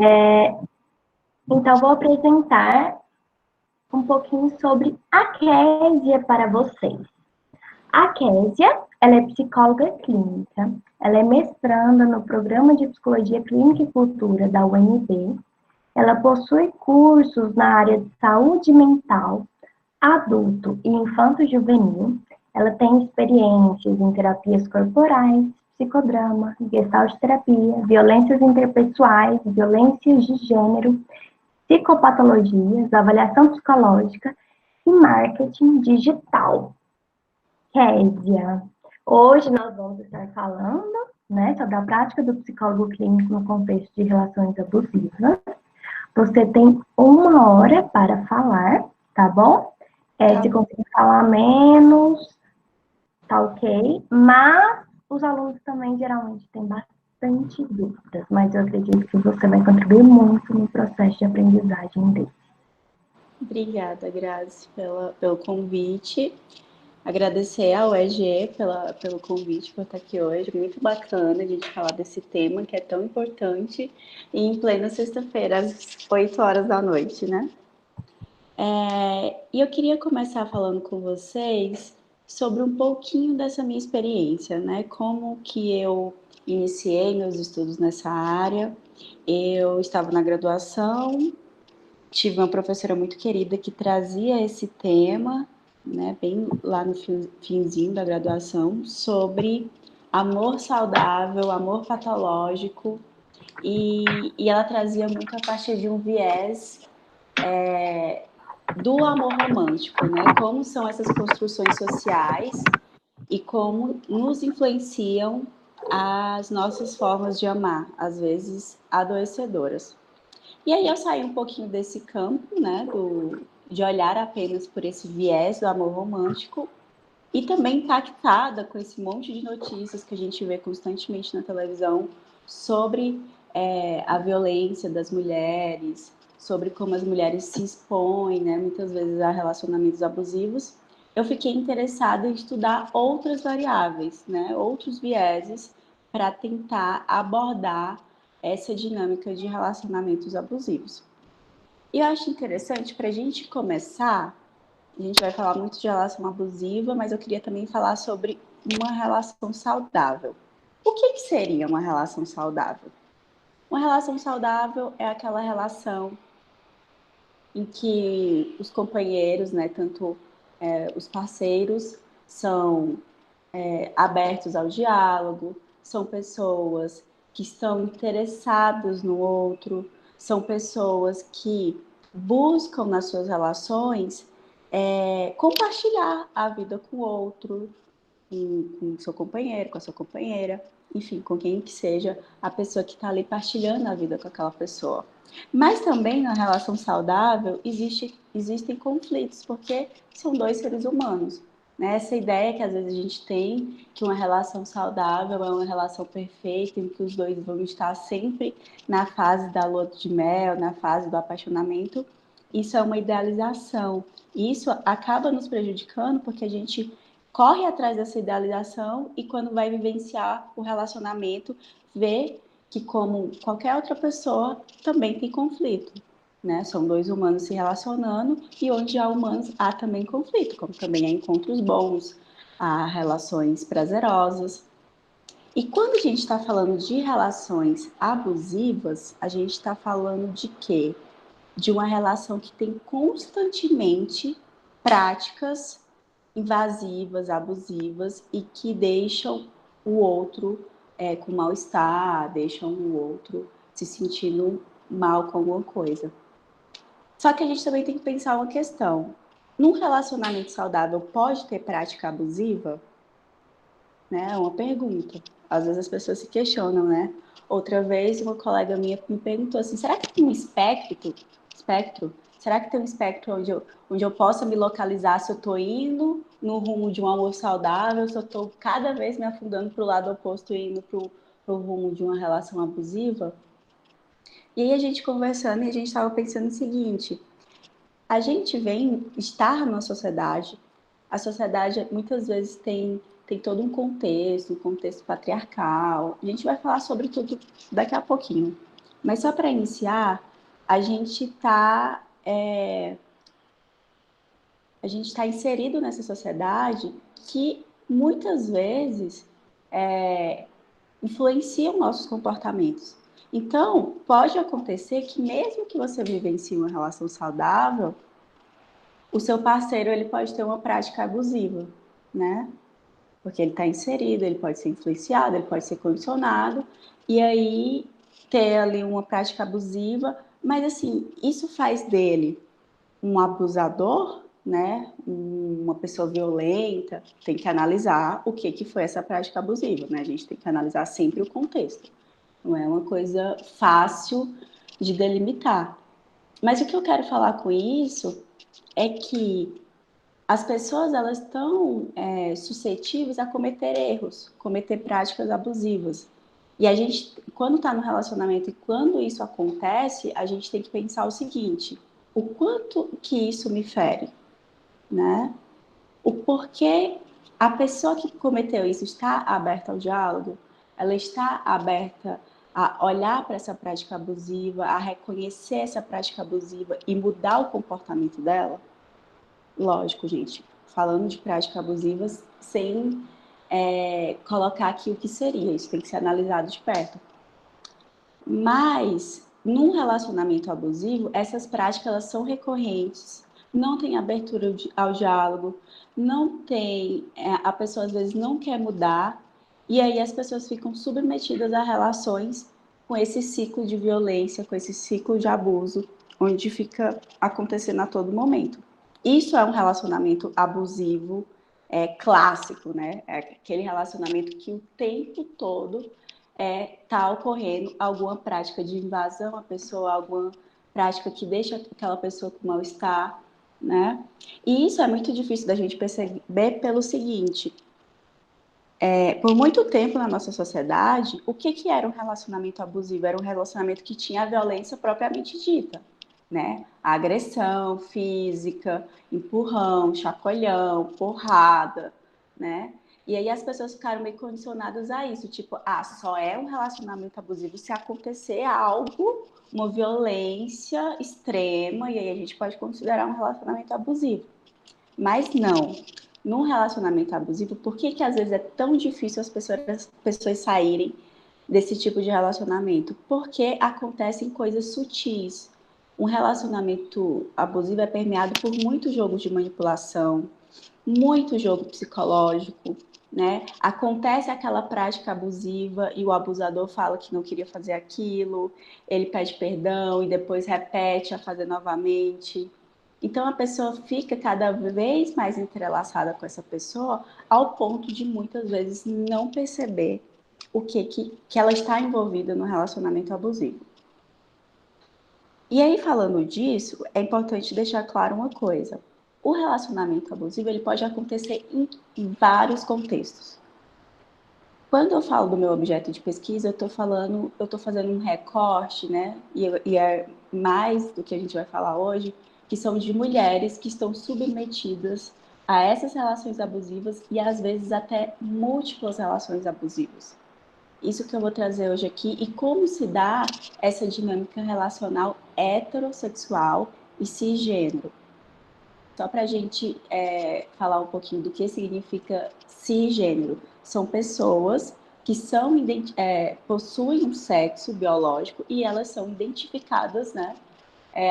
Então, vou apresentar um pouquinho sobre a Késia para vocês. A Késia, ela é psicóloga clínica, ela é mestranda no Programa de Psicologia Clínica e Cultura da UNB, ela possui cursos na área de saúde mental, adulto e infanto-juvenil, ela tem experiências em terapias corporais, psicodrama, gestalt terapia, violências interpessoais, violências de gênero, psicopatologias, avaliação psicológica e marketing digital. Késia, hoje nós vamos estar falando, sobre a prática do psicólogo clínico no contexto de relações abusivas. Você tem 1 hora para falar, tá bom? Se conseguir falar menos, tá ok. Mas os alunos também geralmente têm bastante dúvidas, mas eu acredito que você vai contribuir muito no processo de aprendizagem deles. Obrigada, Grazi, pelo convite. Agradecer ao EGE pelo convite, por estar aqui hoje. Muito bacana a gente falar desse tema que é tão importante e em plena sexta-feira, às 8 horas da noite, né? E eu queria começar falando com vocês sobre um pouquinho dessa minha experiência, né? Como que eu iniciei meus estudos nessa área. Eu estava na graduação, tive uma professora muito querida que trazia esse tema, né, bem lá no finzinho da graduação, sobre amor saudável, amor patológico, e ela trazia muito a partir de um viés do amor romântico, né? Como são essas construções sociais e como nos influenciam as nossas formas de amar, às vezes adoecedoras. E aí eu saí um pouquinho desse campo, né, de olhar apenas por esse viés do amor romântico e também impactada com esse monte de notícias que a gente vê constantemente na televisão sobre a violência das mulheres, sobre como as mulheres se expõem, né, muitas vezes a relacionamentos abusivos. Eu fiquei interessada em estudar outras variáveis, né, outros vieses para tentar abordar essa dinâmica de relacionamentos abusivos. E eu acho interessante, para a gente começar, a gente vai falar muito de relação abusiva, mas eu queria também falar sobre uma relação saudável. O que seria uma relação saudável? Uma relação saudável é aquela relação em que os companheiros, né, tanto os parceiros, são abertos ao diálogo, são pessoas que estão interessadas no outro, são pessoas que buscam nas suas relações compartilhar a vida com o outro, com o seu companheiro, com a sua companheira, enfim, com quem que seja a pessoa que está ali partilhando a vida com aquela pessoa. Mas também na relação saudável existem conflitos, porque são dois seres humanos. Né? Essa ideia que às vezes a gente tem que uma relação saudável é uma relação perfeita, em que os dois vão estar sempre na fase da lua de mel, na fase do apaixonamento, isso é uma idealização. E isso acaba nos prejudicando porque a gente corre atrás dessa idealização e quando vai vivenciar o relacionamento, vê que, como qualquer outra pessoa, também tem conflito. Né? São dois humanos se relacionando e onde há humanos, há também conflito, como também há encontros bons, há relações prazerosas. E quando a gente está falando de relações abusivas, a gente está falando de quê? De uma relação que tem constantemente práticas invasivas, abusivas e que deixam o outro com mal-estar, deixam o outro se sentindo mal com alguma coisa. Só que a gente também tem que pensar uma questão. Num relacionamento saudável, pode ter prática abusiva? Né? É uma pergunta. Às vezes as pessoas se questionam, né? Outra vez, uma colega minha me perguntou assim, será que tem um espectro? Será que tem um espectro onde eu possa me localizar se eu estou indo no rumo de um amor saudável, se eu estou cada vez me afundando para o lado oposto e indo para o rumo de uma relação abusiva? E aí a gente conversando e a gente estava pensando o seguinte, a gente vem estar numa sociedade, a sociedade muitas vezes tem todo um contexto patriarcal, a gente vai falar sobre tudo daqui a pouquinho. Mas só para iniciar, a gente está inserido nessa sociedade que muitas vezes influenciam nossos comportamentos. Então, pode acontecer que mesmo que você vivencie uma relação saudável, o seu parceiro ele pode ter uma prática abusiva, né? Porque ele está inserido, ele pode ser influenciado, ele pode ser condicionado, e aí ter ali uma prática abusiva, mas assim, isso faz dele um abusador, né? Uma pessoa violenta, tem que analisar o que foi essa prática abusiva, né? A gente tem que analisar sempre o contexto. Não é uma coisa fácil de delimitar. Mas o que eu quero falar com isso é que as pessoas elas estão suscetíveis a cometer erros, cometer práticas abusivas. E a gente, quando está no relacionamento e quando isso acontece, a gente tem que pensar o seguinte: o quanto que isso me fere, né? O porquê a pessoa que cometeu isso está aberta ao diálogo, ela está aberta a olhar para essa prática abusiva, a reconhecer essa prática abusiva e mudar o comportamento dela. Lógico, gente, falando de práticas abusivas sem colocar aqui o que seria, isso tem que ser analisado de perto. Mas, num relacionamento abusivo, essas práticas elas são recorrentes, não tem abertura ao diálogo, não tem, a pessoa às vezes não quer mudar, e aí as pessoas ficam submetidas a relações com esse ciclo de violência, com esse ciclo de abuso, onde fica acontecendo a todo momento. Isso é um relacionamento abusivo clássico, né? É aquele relacionamento que o tempo todo tá ocorrendo alguma prática de invasão à pessoa, alguma prática que deixa aquela pessoa com mal-estar, né? E isso é muito difícil da gente perceber pelo seguinte: por muito tempo na nossa sociedade, o que era um relacionamento abusivo? Era um relacionamento que tinha a violência propriamente dita, né? A agressão física, empurrão, chacoalhão, porrada, né? E aí as pessoas ficaram meio condicionadas a isso, tipo, só é um relacionamento abusivo se acontecer algo, uma violência extrema, e aí a gente pode considerar um relacionamento abusivo. Mas não. Num relacionamento abusivo, por que às vezes é tão difícil as pessoas saírem desse tipo de relacionamento? Porque acontecem coisas sutis. Um relacionamento abusivo é permeado por muitos jogos de manipulação, muito jogo psicológico, né? Acontece aquela prática abusiva e o abusador fala que não queria fazer aquilo, ele pede perdão e depois repete a fazer novamente. Então a pessoa fica cada vez mais entrelaçada com essa pessoa, ao ponto de muitas vezes não perceber o que ela está envolvida no relacionamento abusivo. E aí, falando disso, é importante deixar claro uma coisa: o relacionamento abusivo ele pode acontecer em vários contextos. Quando eu falo do meu objeto de pesquisa, eu estou fazendo um recorte, né? E é mais do que a gente vai falar hoje, que são de mulheres que estão submetidas a essas relações abusivas e às vezes até múltiplas relações abusivas. Isso que eu vou trazer hoje aqui e como se dá essa dinâmica relacional heterossexual e cisgênero. Só para a gente falar um pouquinho do que significa cisgênero. São pessoas que possuem um sexo biológico e elas são identificadas, né,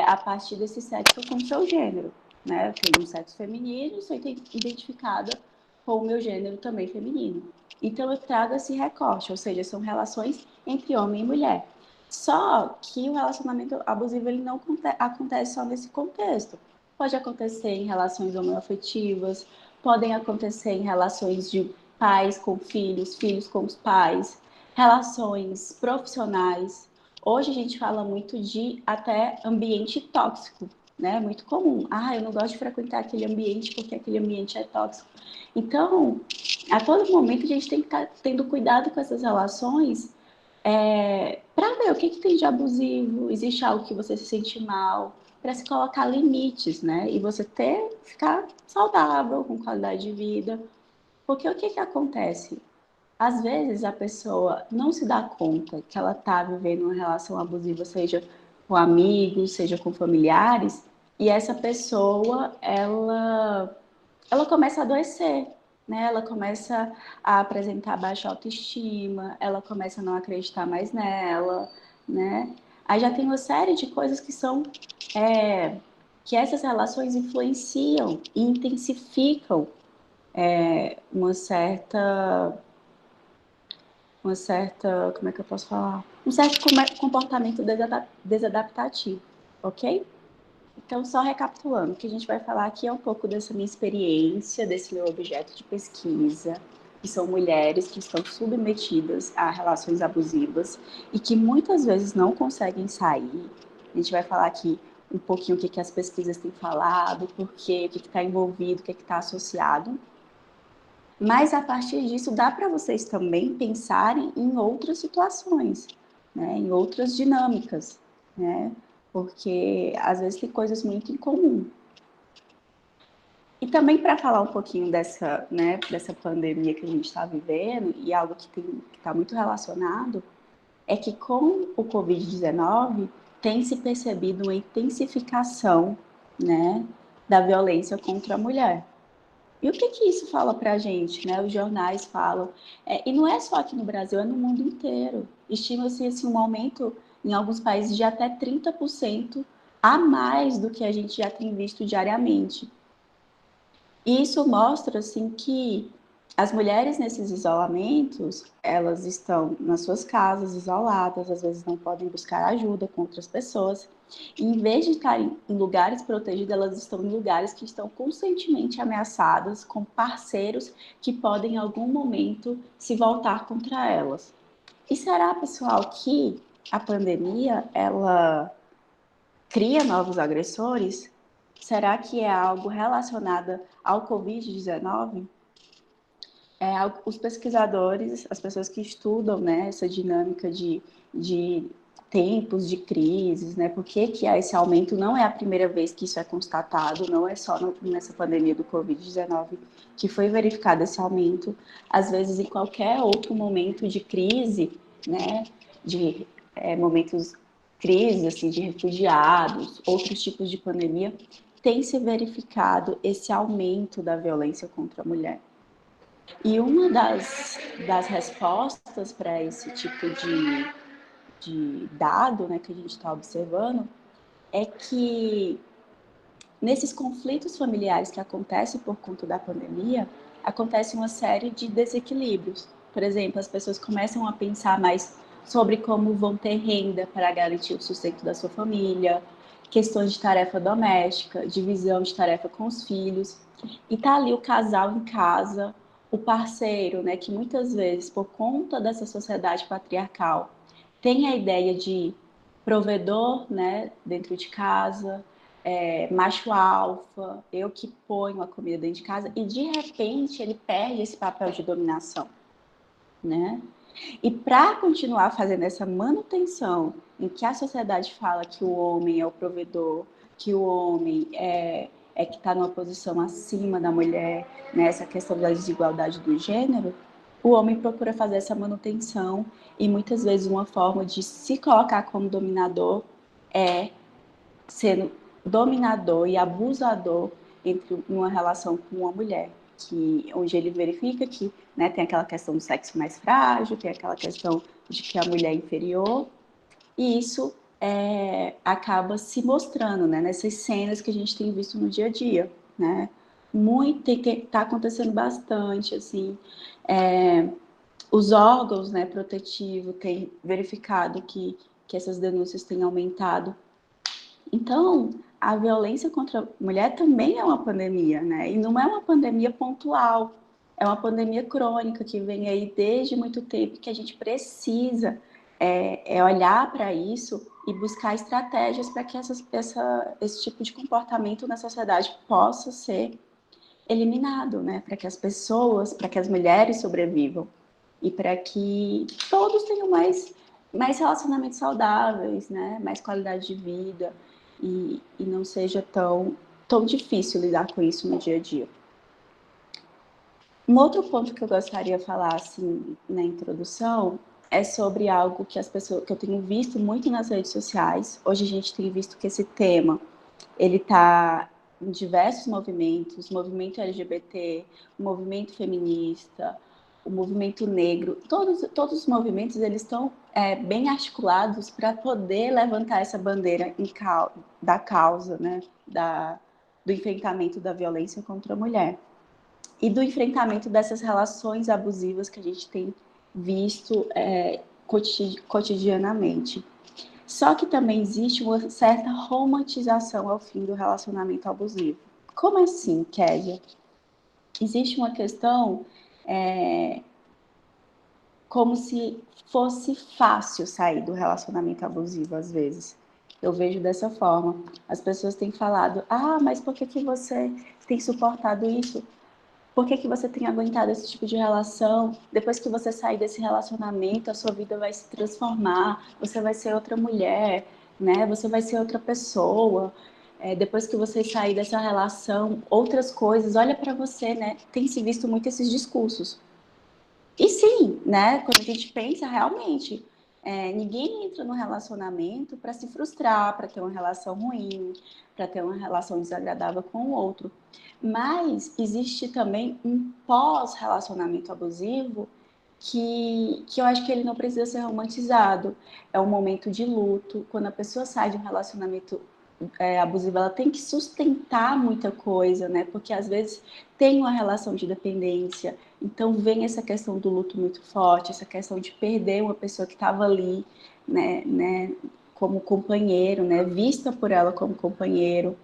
a partir desse sexo com seu gênero. Né? Eu tenho um sexo feminino e sou identificada com o meu gênero também feminino. Então eu trago esse recorte, ou seja, são relações entre homem e mulher. Só que o relacionamento abusivo ele não acontece só nesse contexto. Pode acontecer em relações homoafetivas, podem acontecer em relações de pais com filhos, filhos com os pais, relações profissionais. Hoje a gente fala muito de até ambiente tóxico, né? Muito comum. Eu não gosto de frequentar aquele ambiente porque aquele ambiente é tóxico. Então, a todo momento a gente tem que estar tendo cuidado com essas relações para ver o que tem de abusivo, existe algo que você se sente mal, para se colocar limites, né? E você ficar saudável, com qualidade de vida. Porque o que acontece? às vezes a pessoa não se dá conta que ela está vivendo uma relação abusiva, seja com amigos, seja com familiares, e essa pessoa, ela começa a adoecer, né? Ela começa a apresentar baixa autoestima, ela começa a não acreditar mais nela, né? Aí já tem uma série de coisas que são que essas relações influenciam e intensificam uma como é que eu posso falar? Um certo comportamento desadaptativo, ok? Então, só recapitulando, o que a gente vai falar aqui é um pouco dessa minha experiência, desse meu objeto de pesquisa, que são mulheres que estão submetidas a relações abusivas e que muitas vezes não conseguem sair. A gente vai falar aqui um pouquinho o que as pesquisas têm falado, por quê, o que está envolvido, o que está associado. Mas, a partir disso, dá para vocês também pensarem em outras situações, né? Em outras dinâmicas, né? Porque, às vezes, tem coisas muito em comum. E também para falar um pouquinho dessa, né, dessa pandemia que a gente está vivendo, e algo que está muito relacionado, é que com o Covid-19 tem se percebido uma intensificação, né, da violência contra a mulher. E o que que isso fala para a gente, né? Os jornais falam, e não é só aqui no Brasil, é no mundo inteiro. Estima-se assim, um aumento em alguns países de até 30% a mais do que a gente já tem visto diariamente. E isso mostra assim que as mulheres nesses isolamentos, elas estão nas suas casas isoladas, às vezes não podem buscar ajuda com outras pessoas. E em vez de estarem em lugares protegidos, elas estão em lugares que estão constantemente ameaçadas, com parceiros que podem em algum momento se voltar contra elas. E será, pessoal, que a pandemia ela cria novos agressores? Será que é algo relacionado ao Covid-19? Os pesquisadores, as pessoas que estudam, né, essa dinâmica de tempos de crises, né, por que há esse aumento? Não é a primeira vez que isso é constatado, não é só nessa pandemia do Covid-19 que foi verificado esse aumento. Às vezes, em qualquer outro momento de crise, né, de momentos crise, assim, de refugiados, outros tipos de pandemia, tem se verificado esse aumento da violência contra a mulher. E uma das respostas para esse tipo de dado, né, que a gente está observando é que nesses conflitos familiares que acontecem por conta da pandemia, acontece uma série de desequilíbrios. Por exemplo, as pessoas começam a pensar mais sobre como vão ter renda para garantir o sustento da sua família, questões de tarefa doméstica, divisão de tarefa com os filhos. E tá ali o casal em casa, o parceiro, né, que muitas vezes, por conta dessa sociedade patriarcal, tem a ideia de provedor, né, dentro de casa, macho alfa, eu que ponho a comida dentro de casa, e de repente ele perde esse papel de dominação, né? E para continuar fazendo essa manutenção em que a sociedade fala que o homem é o provedor, que o homem é que está numa posição acima da mulher, né? Essa questão da desigualdade do gênero, o homem procura fazer essa manutenção e muitas vezes uma forma de se colocar como dominador é sendo dominador e abusador entre uma relação com uma mulher, onde ele verifica que, né, tem aquela questão do sexo mais frágil, tem aquela questão de que a mulher é inferior, e isso acaba se mostrando, né, nessas cenas que a gente tem visto no dia a dia, né? Muito está acontecendo bastante, assim. Os órgãos, né, protetivos têm verificado que essas denúncias têm aumentado. Então, a violência contra a mulher também é uma pandemia, né? E não é uma pandemia pontual, é uma pandemia crônica que vem aí desde muito tempo, que a gente precisa olhar para isso e buscar estratégias para que esse tipo de comportamento na sociedade possa ser eliminado, né? Para que as pessoas, para que as mulheres sobrevivam e para que todos tenham mais relacionamentos saudáveis, né? Mais qualidade de vida e não seja tão difícil lidar com isso no dia a dia. Um outro ponto que eu gostaria de falar, assim, na introdução, é sobre algo que que eu tenho visto muito nas redes sociais. Hoje a gente tem visto que esse tema, ele está em diversos movimentos, movimento LGBT, movimento feminista, o movimento negro, todos os movimentos, eles estão bem articulados para poder levantar essa bandeira da causa, né, do enfrentamento da violência contra a mulher e do enfrentamento dessas relações abusivas que a gente tem visto cotidianamente. Só que também existe uma certa romantização ao fim do relacionamento abusivo. Como assim, Kézia? Existe uma questão como se fosse fácil sair do relacionamento abusivo, às vezes. Eu vejo dessa forma. As pessoas têm falado, mas por que você tem suportado isso? Por que você tem aguentado esse tipo de relação? Depois que você sair desse relacionamento, a sua vida vai se transformar, você vai ser outra mulher, né? Você vai ser outra pessoa. Depois que você sair dessa relação, outras coisas, olha para você, né? Tem se visto muito esses discursos. E sim, né? Quando a gente pensa realmente, ninguém entra no relacionamento para se frustrar, para ter uma relação ruim, para ter uma relação desagradável com o outro. Mas existe também um pós-relacionamento abusivo que eu acho que ele não precisa ser romantizado. É um momento de luto. Quando a pessoa sai de um relacionamento abusiva, ela tem que sustentar muita coisa, né? Porque às vezes tem uma relação de dependência, então vem essa questão do luto muito forte, essa questão de perder uma pessoa que estava ali, né, como companheiro, né, vista por ela como companheiro.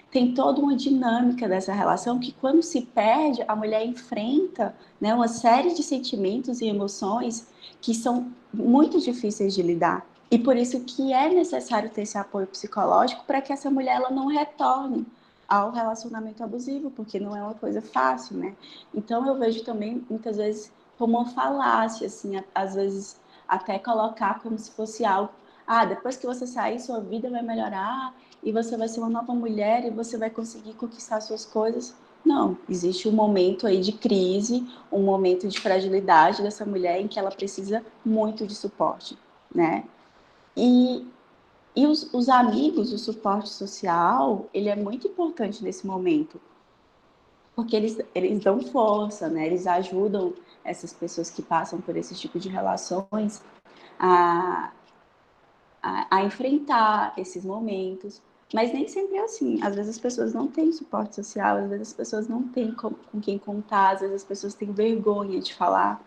Tem toda uma dinâmica dessa relação que quando se perde, a mulher enfrenta, né, uma série de sentimentos e emoções que são muito difíceis de lidar. E por isso que é necessário ter esse apoio psicológico para que essa mulher ela não retorne ao relacionamento abusivo, porque não é uma coisa fácil, né? Então eu vejo também, muitas vezes, como uma falácia, assim, às vezes até colocar como se fosse algo, depois que você sair, sua vida vai melhorar e você vai ser uma nova mulher e você vai conseguir conquistar suas coisas. Não, existe um momento aí de crise, um momento de fragilidade dessa mulher em que ela precisa muito de suporte, né? E, os amigos, o suporte social, ele é muito importante nesse momento, porque eles dão força, né? Eles ajudam essas pessoas que passam por esse tipo de relações a, a enfrentar esses momentos. Mas nem sempre é assim. Às vezes as pessoas não têm suporte social, às vezes as pessoas não têm com quem contar, às vezes as pessoas têm vergonha de falar.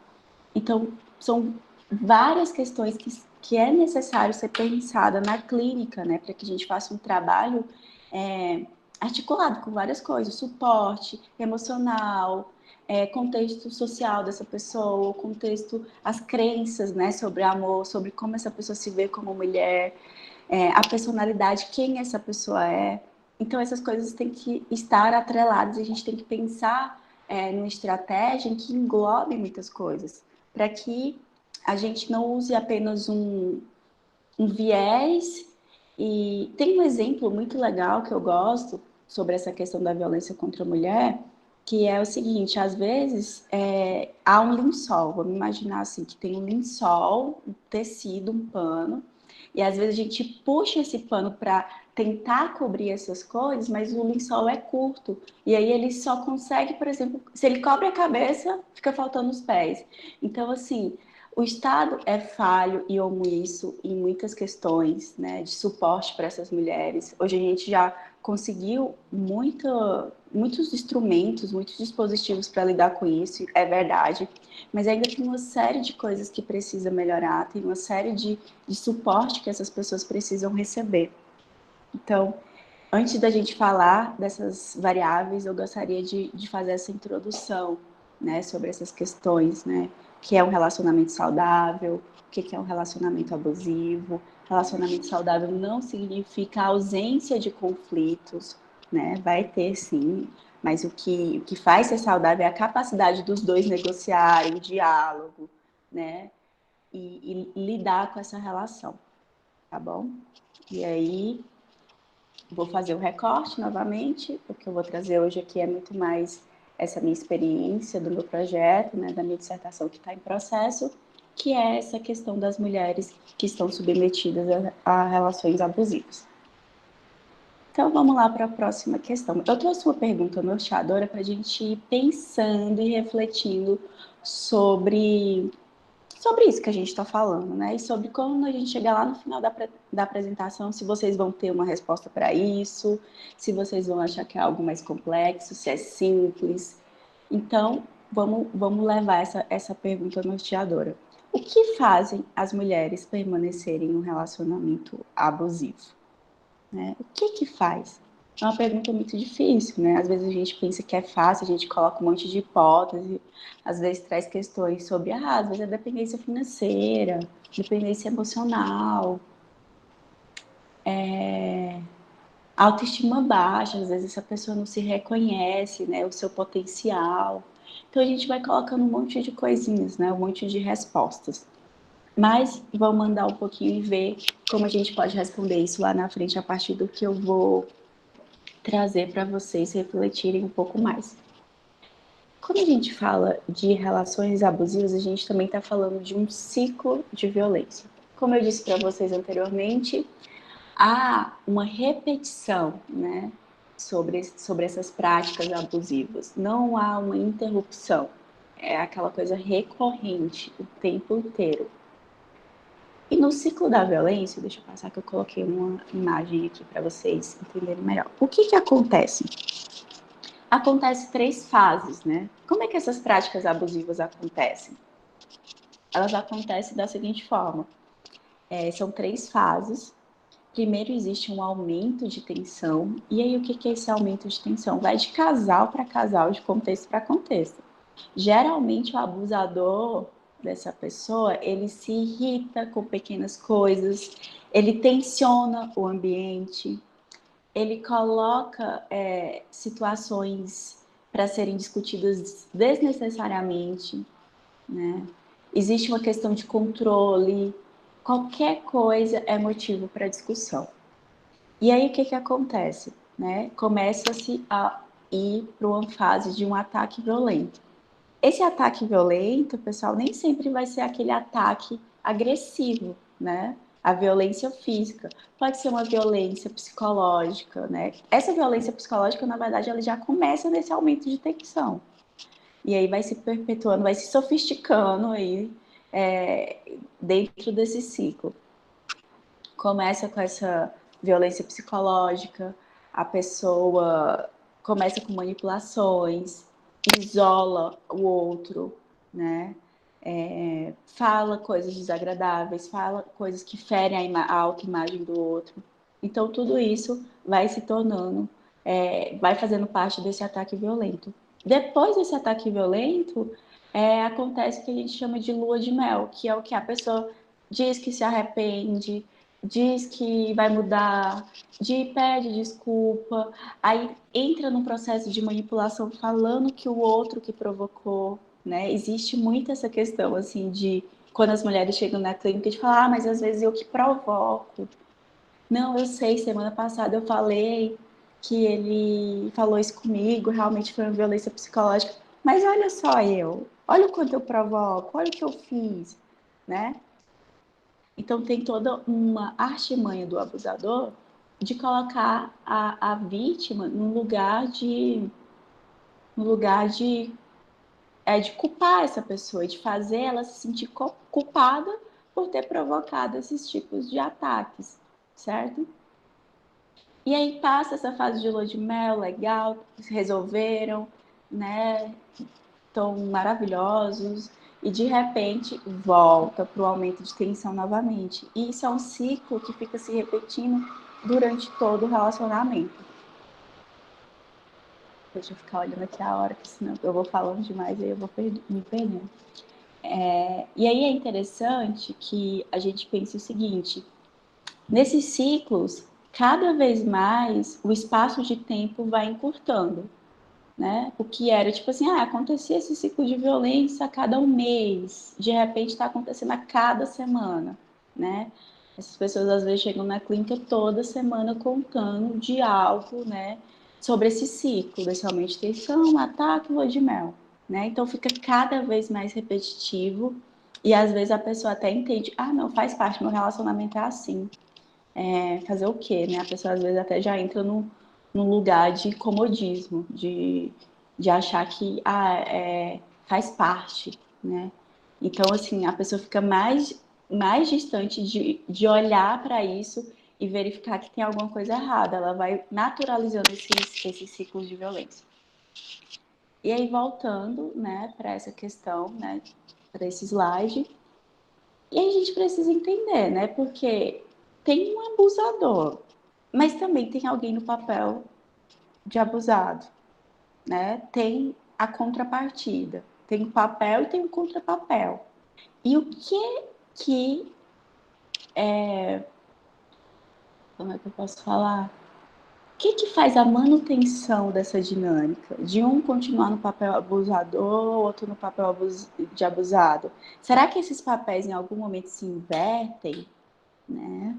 Então, são várias questões que é necessário ser pensada na clínica, né, para que a gente faça um trabalho articulado com várias coisas, suporte emocional, contexto social dessa pessoa, contexto, as crenças, né, sobre amor, sobre como essa pessoa se vê como mulher, a personalidade, quem essa pessoa é. Então, essas coisas têm que estar atreladas e a gente tem que pensar numa estratégia em que englobe muitas coisas, para que a gente não use apenas um viés. E tem um exemplo muito legal que eu gosto sobre essa questão da violência contra a mulher, que é o seguinte: às vezes há um lençol, vamos imaginar assim, que tem um lençol, um tecido, um pano, e às vezes a gente puxa esse pano para tentar cobrir essas coisas, mas o lençol é curto, e aí ele só consegue, por exemplo, se ele cobre a cabeça, fica faltando os pés. Então, assim, o Estado é falho e omisso em muitas questões, né, de suporte para essas mulheres. Hoje a gente já conseguiu muitos instrumentos, muitos dispositivos para lidar com isso, é verdade, mas ainda tem uma série de coisas que precisa melhorar, tem uma série de suporte que essas pessoas precisam receber. Então, antes da gente falar dessas variáveis, eu gostaria de fazer essa introdução, né, sobre essas questões, né, que é um relacionamento saudável, o que é um relacionamento abusivo. Relacionamento saudável não significa ausência de conflitos, né, vai ter sim, mas o que faz ser saudável é a capacidade dos dois negociarem, o diálogo, né, e lidar com essa relação, tá bom? E aí, vou fazer o recorte novamente, o que eu vou trazer hoje aqui é muito mais essa minha experiência do meu projeto, né, da minha dissertação que está em processo, que é essa questão das mulheres que estão submetidas a relações abusivas. Então, vamos lá para a próxima questão. Eu trouxe uma pergunta norteadora para a gente ir pensando e refletindo sobre isso que a gente está falando, né? E sobre quando a gente chegar lá no final da apresentação, se vocês vão ter uma resposta para isso, se vocês vão achar que é algo mais complexo, se é simples. Então, vamos levar essa pergunta norteadora. O que fazem as mulheres permanecerem em um relacionamento abusivo? Né? O que faz? É uma pergunta muito difícil, né? Às vezes a gente pensa que é fácil, a gente coloca um monte de hipótese, às vezes traz questões sobre, às vezes é dependência financeira, dependência emocional, autoestima baixa, às vezes essa pessoa não se reconhece, né? O seu potencial. Então a gente vai colocando um monte de coisinhas, né? Um monte de respostas. Mas vamos andar um pouquinho e ver como a gente pode responder isso lá na frente a partir do que eu vou trazer para vocês refletirem um pouco mais. Quando a gente fala de relações abusivas, a gente também está falando de um ciclo de violência. Como eu disse para vocês anteriormente, há uma repetição, né, sobre essas práticas abusivas. Não há uma interrupção. É aquela coisa recorrente o tempo inteiro. E no ciclo da violência, deixa eu passar que eu coloquei uma imagem aqui para vocês entenderem melhor. O que acontece? Acontece 3 fases, né? Como é que essas práticas abusivas acontecem? Elas acontecem da seguinte forma: são 3 fases. Primeiro existe um aumento de tensão. E aí o que é esse aumento de tensão? Vai de casal para casal, de contexto para contexto. Geralmente o abusador dessa pessoa, ele se irrita com pequenas coisas, ele tensiona o ambiente, ele coloca situações para serem discutidas desnecessariamente, né? Existe uma questão de controle, qualquer coisa é motivo para discussão. E aí o que acontece? Né? Começa-se a ir para uma fase de um ataque violento. Esse ataque violento, pessoal, nem sempre vai ser aquele ataque agressivo, né? A violência física. Pode ser uma violência psicológica, né? Essa violência psicológica, na verdade, ela já começa nesse aumento de tensão. E aí vai se perpetuando, vai se sofisticando aí dentro desse ciclo. Começa com essa violência psicológica, a pessoa começa com manipulações, isola o outro, né? Fala coisas desagradáveis, fala coisas que ferem a autoimagem do outro. Então, tudo isso vai se tornando, vai fazendo parte desse ataque violento. Depois desse ataque violento, acontece o que a gente chama de lua de mel, que é o que a pessoa diz que se arrepende, diz que vai mudar, pede desculpa, aí entra no processo de manipulação falando que o outro que provocou, né? Existe muito essa questão, assim, de quando as mulheres chegam na clínica de falar, mas às vezes eu que provoco. Não, eu sei, semana passada eu falei que ele falou isso comigo, realmente foi uma violência psicológica, mas olha só olha o quanto eu provoco, olha o que eu fiz, né? Então tem toda uma artimanha do abusador de colocar a vítima no lugar de culpar essa pessoa, de fazer ela se sentir culpada por ter provocado esses tipos de ataques, certo? E aí passa essa fase de lua de mel, legal, resolveram, né? Estão maravilhosos, e de repente volta para o aumento de tensão novamente. E isso é um ciclo que fica se repetindo durante todo o relacionamento. Deixa eu ficar olhando aqui a hora, que senão eu vou falando demais e aí eu vou me perdendo. E aí é interessante que a gente pense o seguinte: nesses ciclos, cada vez mais o espaço de tempo vai encurtando, né? O que era tipo assim, acontecia esse ciclo de violência a cada um mês, de repente está acontecendo a cada semana, né? Essas pessoas às vezes chegam na clínica toda semana contando de algo, né? sobre esse ciclo, desse aumento de tensão, ataque, lua de mel, né? Então fica cada vez mais repetitivo e às vezes a pessoa até entende, não, faz parte, meu relacionamento é assim. Fazer o quê, né? A pessoa às vezes até já entra num lugar de comodismo, de achar que faz parte, né? Então, assim, a pessoa fica mais distante de olhar para isso e verificar que tem alguma coisa errada. Ela vai naturalizando esses ciclos de violência. E aí, voltando, né, para essa questão, né, para esse slide, e a gente precisa entender, né, porque tem um abusador, mas também tem alguém no papel de abusado, né? Tem a contrapartida, tem o papel e tem o contrapapel. E o que como é que eu posso falar? O que faz a manutenção dessa dinâmica? De um continuar no papel abusador, outro no papel de abusado? Será que esses papéis em algum momento se invertem, né?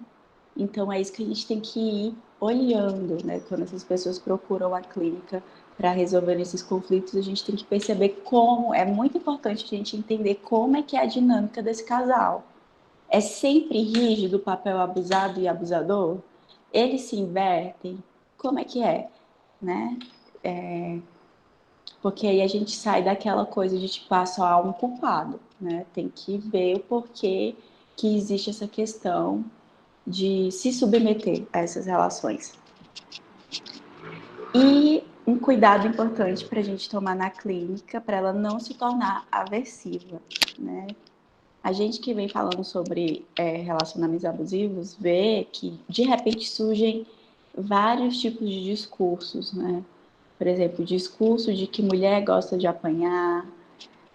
Então é isso que a gente tem que ir olhando, né? Quando essas pessoas procuram a clínica para resolver esses conflitos, a gente tem que perceber como, é muito importante a gente entender como é que é a dinâmica desse casal. É sempre rígido o papel abusado e abusador? Eles se invertem? Como é que é, né? Porque aí a gente sai daquela coisa de tipo, só há um culpado, né? Tem que ver o porquê que existe essa questão de se submeter a essas relações. E um cuidado importante para a gente tomar na clínica, para ela não se tornar aversiva, né? A gente que vem falando sobre relacionamentos abusivos vê que, de repente, surgem vários tipos de discursos, né? Por exemplo, discurso de que mulher gosta de apanhar,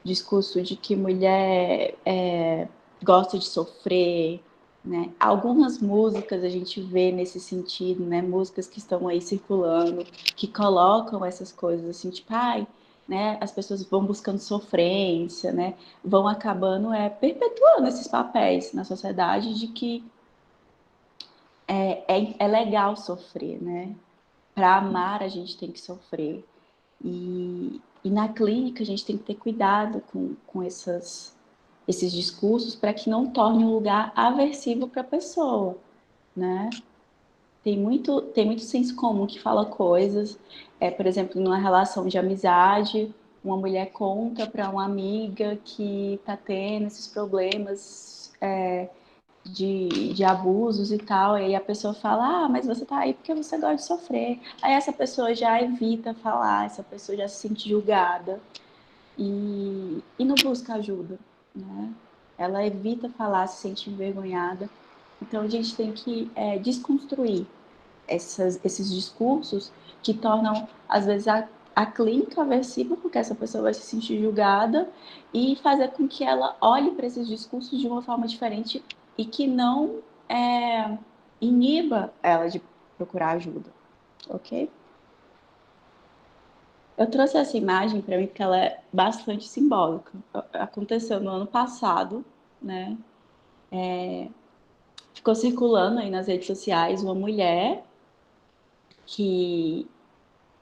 discurso de que mulher gosta de sofrer, né? Algumas músicas a gente vê nesse sentido, né? Músicas que estão aí circulando, que colocam essas coisas assim, tipo, né? As pessoas vão buscando sofrência, né? Vão acabando perpetuando esses papéis na sociedade de que é legal sofrer, né? Para amar a gente tem que sofrer. E na clínica a gente tem que ter cuidado com esses discursos para que não torne um lugar aversivo para a pessoa, né? Tem muito senso comum que fala coisas, por exemplo, numa relação de amizade, uma mulher conta para uma amiga que está tendo esses problemas de abusos e tal, e aí a pessoa fala, mas você tá aí porque você gosta de sofrer. Aí essa pessoa já evita falar, essa pessoa já se sente julgada e não busca ajuda, né? Ela evita falar, se sente envergonhada. Então a gente tem que desconstruir esses discursos que tornam, às vezes, a clínica aversiva, porque essa pessoa vai se sentir julgada, e fazer com que ela olhe para esses discursos de uma forma diferente e que não iniba ela de procurar ajuda, ok? Eu trouxe essa imagem para mim porque ela é bastante simbólica. Aconteceu no ano passado, né? Ficou circulando aí nas redes sociais uma mulher que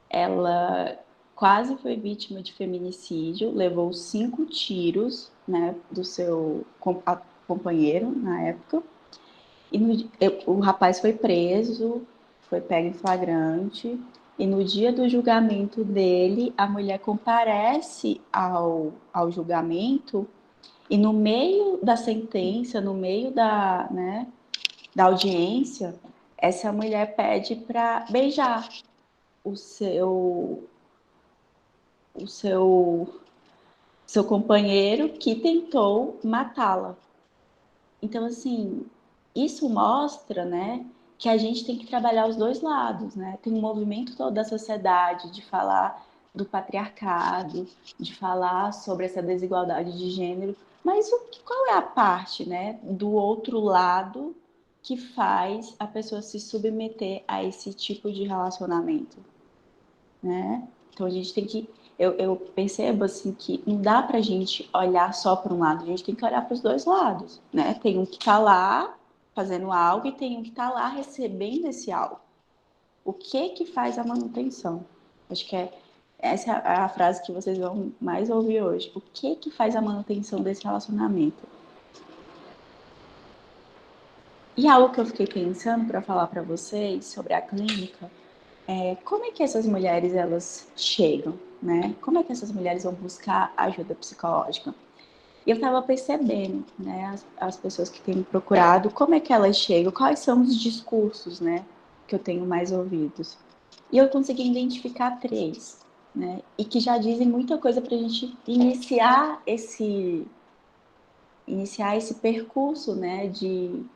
ela quase foi vítima de feminicídio, levou 5 tiros, né, do seu companheiro na época. E o rapaz foi preso, foi pego em flagrante. E no dia do julgamento dele, a mulher comparece ao julgamento. E no meio da sentença, no meio da audiência, essa mulher pede para beijar o seu companheiro que tentou matá-la. Então, assim, isso mostra, né, que a gente tem que trabalhar os dois lados, né? Tem um movimento todo da sociedade de falar do patriarcado, de falar sobre essa desigualdade de gênero, mas qual é a parte, né, do outro lado que faz a pessoa se submeter a esse tipo de relacionamento, né? Então a gente tem que, eu percebo assim que não dá para a gente olhar só para um lado, a gente tem que olhar para os dois lados, né? Tem um que está lá fazendo algo e tem um que está lá recebendo esse algo. O que faz a manutenção? Acho que essa é a frase que vocês vão mais ouvir hoje. O que faz a manutenção desse relacionamento? E algo que eu fiquei pensando para falar para vocês sobre a clínica é como é que essas mulheres elas chegam, né? Como é que essas mulheres vão buscar ajuda psicológica? E eu estava percebendo, né, as pessoas que têm me procurado, como é que elas chegam, quais são os discursos, né, que eu tenho mais ouvidos. E eu consegui identificar 3, né, e que já dizem muita coisa para a gente iniciar esse percurso, né, de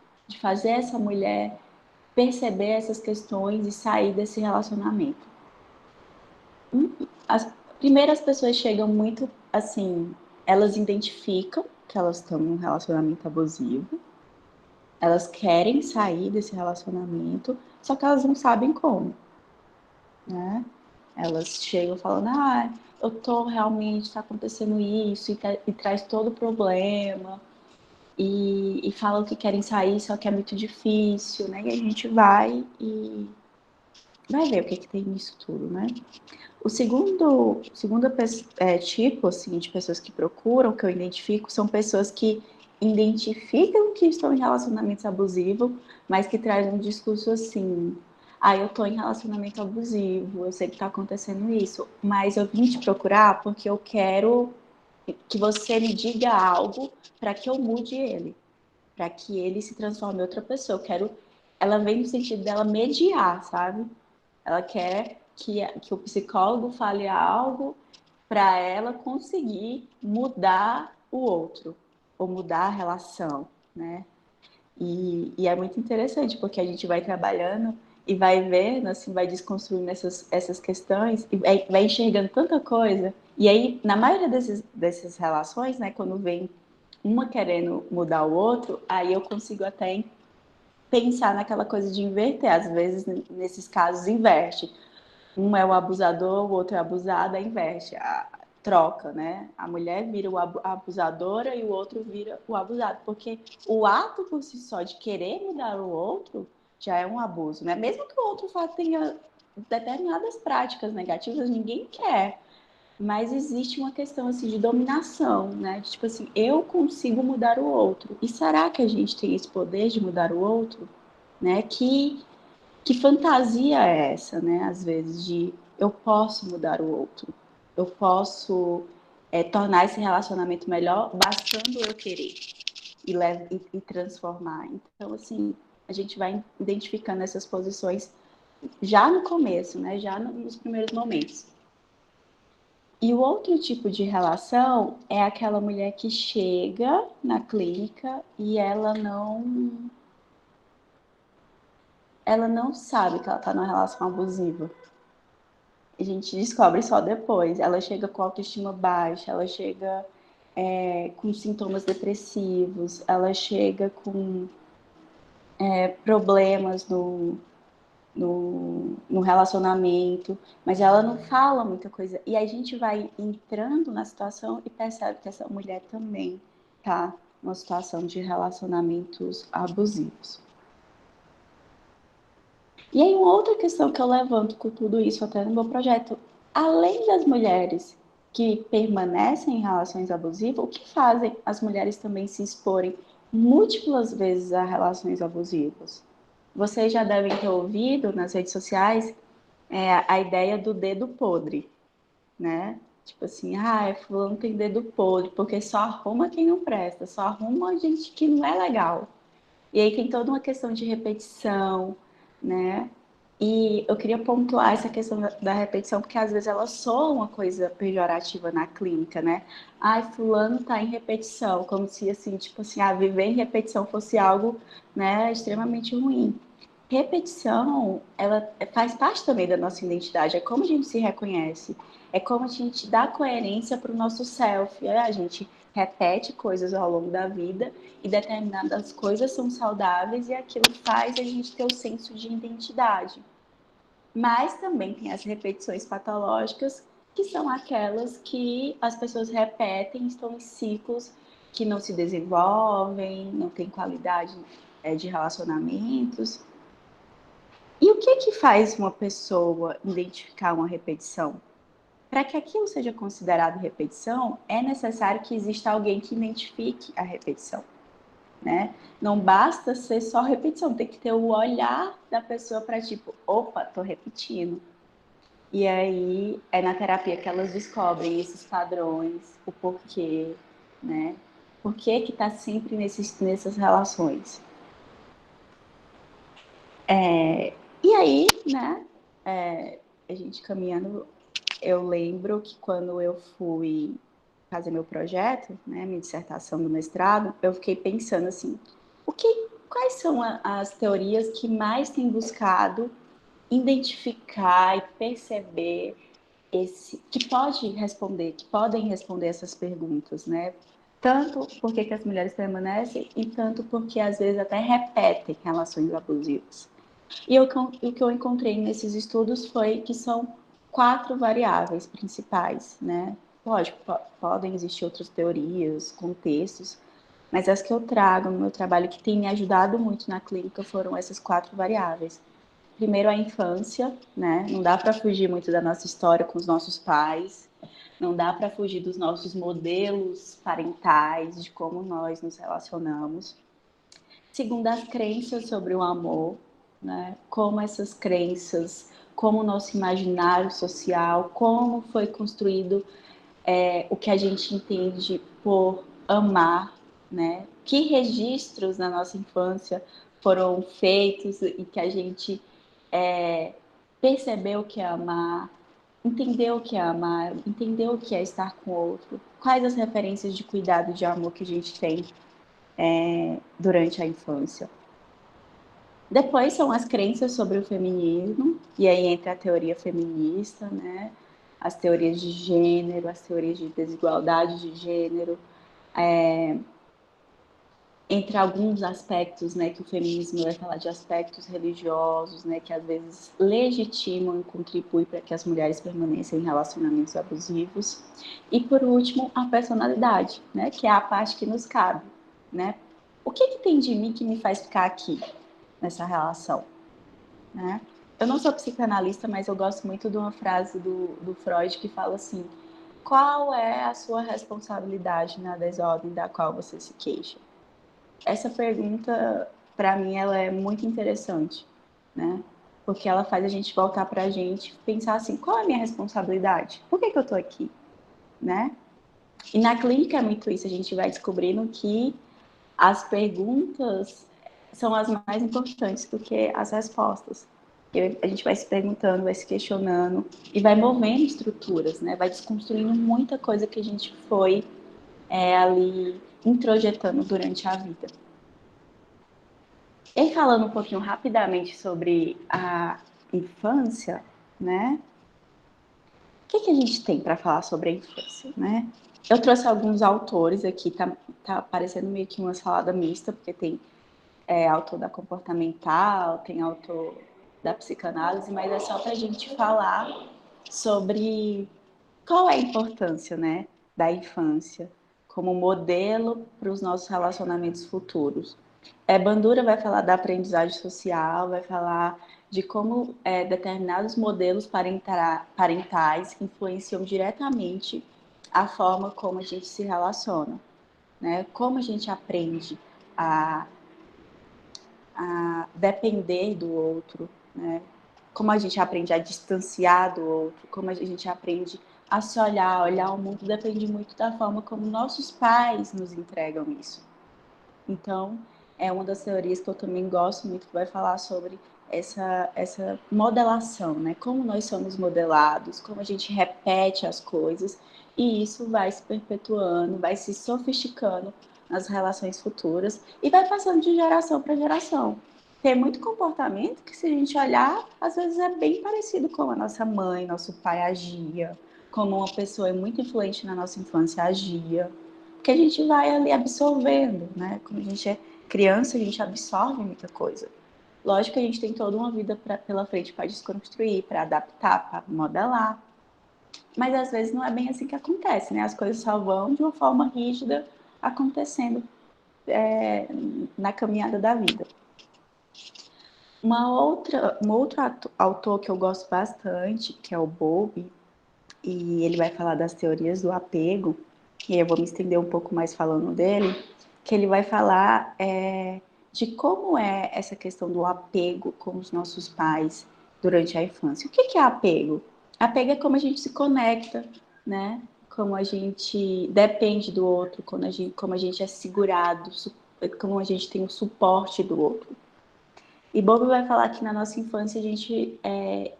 fazer essa mulher perceber essas questões e sair desse relacionamento. As primeiras pessoas chegam muito assim, elas identificam que elas estão num relacionamento abusivo, elas querem sair desse relacionamento, só que elas não sabem como, né? Elas chegam falando, eu tô realmente, está acontecendo isso, e traz todo o problema, e falam que querem sair, só que é muito difícil, né? E a gente vai ver o que tem nisso tudo, né? O segundo tipo assim, de pessoas que procuram, que eu identifico, são pessoas que identificam que estão em relacionamentos abusivos, mas que trazem um discurso assim: eu estou em relacionamento abusivo, eu sei que está acontecendo isso, mas eu vim te procurar porque eu quero que você me diga algo para que eu mude ele, para que ele se transforme em outra pessoa. Ela vem no sentido dela mediar, sabe? Ela quer que o psicólogo fale algo para ela conseguir mudar o outro, ou mudar a relação, né? E é muito interessante, porque a gente vai trabalhando e vai vendo, assim, vai desconstruindo essas questões e vai enxergando tanta coisa. E aí, na maioria dessas relações, né, quando vem uma querendo mudar o outro, aí eu consigo até pensar naquela coisa de inverter. Às vezes, nesses casos, inverte. Um é o abusador, o outro é abusado, inverte, troca, né? A mulher vira a abusadora e o outro vira o abusado, porque o ato por si só de querer mudar o outro já é um abuso, né? Mesmo que o outro tenha determinadas práticas negativas, ninguém quer. Mas existe uma questão assim de dominação, né? De, tipo assim, eu consigo mudar o outro. E será que a gente tem esse poder de mudar o outro, né? Que fantasia é essa, né? Às vezes, de eu posso mudar o outro, eu posso tornar esse relacionamento melhor, bastando eu querer e transformar. Então, assim, a gente vai identificando essas posições já no começo, né? Já nos primeiros momentos. E o outro tipo de relação é aquela mulher que chega na clínica e ela não sabe que ela está numa relação abusiva. A gente descobre só depois. Ela chega com autoestima baixa, ela chega com sintomas depressivos, ela chega com problemas no relacionamento, mas ela não fala muita coisa. E a gente vai entrando na situação e percebe que essa mulher também está numa situação de relacionamentos abusivos. E aí, uma outra questão que eu levanto com tudo isso até no meu projeto, além das mulheres que permanecem em relações abusivas, o que fazem as mulheres também se exporem múltiplas vezes a relações abusivas? Vocês já devem ter ouvido nas redes sociais a ideia do dedo podre, né? Tipo assim, fulano tem dedo podre, porque só arruma quem não presta, só arruma gente que não é legal. E aí tem toda uma questão de repetição, né? E eu queria pontuar essa questão da repetição, porque às vezes ela soa uma coisa pejorativa na clínica, né? Fulano tá em repetição, como se assim, tipo assim, viver em repetição fosse algo, né, extremamente ruim. Repetição, ela faz parte também da nossa identidade, é como a gente se reconhece, é como a gente dá coerência para o nosso self, a gente repete coisas ao longo da vida e determinadas coisas são saudáveis e aquilo faz a gente ter o senso de identidade. Mas também tem as repetições patológicas, que são aquelas que as pessoas repetem, estão em ciclos que não se desenvolvem, não têm qualidade de relacionamentos. E o que faz uma pessoa identificar uma repetição? Para que aquilo seja considerado repetição, é necessário que exista alguém que identifique a repetição, né? Não basta ser só repetição, tem que ter o olhar da pessoa para tipo, opa, tô repetindo. E aí é na terapia que elas descobrem esses padrões, o porquê, né? Por que que tá sempre nessas relações? E aí, né? A gente caminhando, eu lembro que quando eu fui fazer meu projeto, né, minha dissertação do mestrado, eu fiquei pensando assim, quais são as teorias que mais têm buscado identificar e perceber que podem responder essas perguntas, né? Tanto porque que as mulheres permanecem e tanto porque às vezes até repetem relações abusivas. E o que eu encontrei nesses estudos foi que são 4 variáveis principais, né? Lógico, podem existir outras teorias, contextos, mas as que eu trago no meu trabalho que tem me ajudado muito na clínica foram essas 4 variáveis. Primeiro, a infância, né? Não dá para fugir muito da nossa história com os nossos pais, não dá para fugir dos nossos modelos parentais, de como nós nos relacionamos. Segundo, as crenças sobre o amor, né? Como essas crenças, como o nosso imaginário social, como foi construído o que a gente entende por amar, né? Que registros na nossa infância foram feitos e que a gente percebeu o que é amar, entendeu o que é amar, entendeu o que é estar com o outro, quais as referências de cuidado e de amor que a gente tem durante a infância. Depois são as crenças sobre o feminismo, e aí entra a teoria feminista, né? As teorias de gênero, as teorias de desigualdade de gênero, entre alguns aspectos, né, que o feminismo vai falar de aspectos religiosos, né, que às vezes legitimam e contribuem para que as mulheres permaneçam em relacionamentos abusivos. E por último, a personalidade, né, que é a parte que nos cabe, né? O que tem de mim que me faz ficar aqui nessa relação, né? Eu não sou psicanalista, mas eu gosto muito de uma frase do Freud que fala assim: qual é a sua responsabilidade na desordem da qual você se queixa? Essa pergunta, para mim, ela é muito interessante, né? Porque ela faz a gente voltar para a gente pensar assim, qual é a minha responsabilidade? Por que eu estou aqui, né? E na clínica é muito isso, a gente vai descobrindo que as perguntas são as mais importantes do que as respostas. A gente vai se perguntando, vai se questionando e vai movendo estruturas, né? Vai desconstruindo muita coisa que a gente foi ali introjetando durante a vida. E falando um pouquinho rapidamente sobre a infância, né? O que a gente tem para falar sobre a infância, né? Eu trouxe alguns autores aqui, tá parecendo meio que uma salada mista, porque tem autor da comportamental, tem autor da psicanálise, mas é só para a gente falar sobre qual é a importância, né, da infância como modelo para os nossos relacionamentos futuros. Bandura vai falar da aprendizagem social, vai falar de como determinados modelos parentais influenciam diretamente a forma como a gente se relaciona, né? Como a gente aprende a, a depender do outro, né? Como a gente aprende a distanciar do outro, como a gente aprende a se olhar o mundo depende muito da forma como nossos pais nos entregam isso. Então, é uma das teorias que eu também gosto muito, que vai falar sobre essa modelação, né? Como nós somos modelados, como a gente repete as coisas, e isso vai se perpetuando, vai se sofisticando nas relações futuras e vai passando de geração para geração. Tem muito comportamento que, se a gente olhar, às vezes é bem parecido com a nossa mãe, nosso pai agia, como uma pessoa muito influente na nossa infância agia, que a gente vai ali absorvendo, né? Quando a gente é criança, a gente absorve muita coisa. Lógico que a gente tem toda uma vida pela frente para desconstruir, para adaptar, para modelar, mas às vezes não é bem assim que acontece, né? As coisas só vão de uma forma rígida acontecendo na caminhada da vida. Um outro autor que eu gosto bastante, que é o Bowlby, e ele vai falar das teorias do apego, e eu vou me estender um pouco mais falando dele, que ele vai falar de como é essa questão do apego com os nossos pais durante a infância. O que é apego? Apego é como a gente se conecta, né? Como a gente depende do outro, como a gente é segurado, como a gente tem o suporte do outro. E Bob vai falar que na nossa infância ele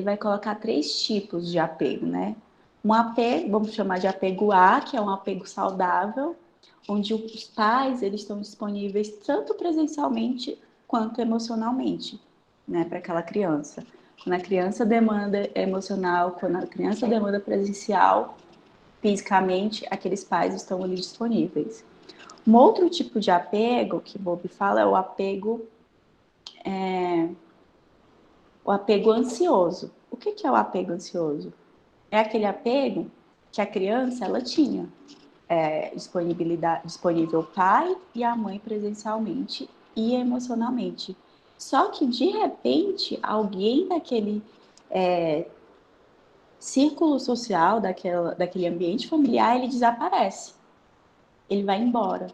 vai colocar 3 tipos de apego, né? Um apego, vamos chamar de apego A, que é um apego saudável, onde os pais eles estão disponíveis tanto presencialmente quanto emocionalmente, né, para aquela criança. Quando a criança demanda emocional, quando a criança demanda presencial, fisicamente, aqueles pais estão ali disponíveis. Um outro tipo de apego que Bob fala é o apego ansioso. O que é o apego ansioso? É aquele apego que a criança ela tinha disponível o pai e a mãe presencialmente e emocionalmente. Só que de repente alguém daquele círculo social, daquele ambiente familiar, ele desaparece, ele vai embora,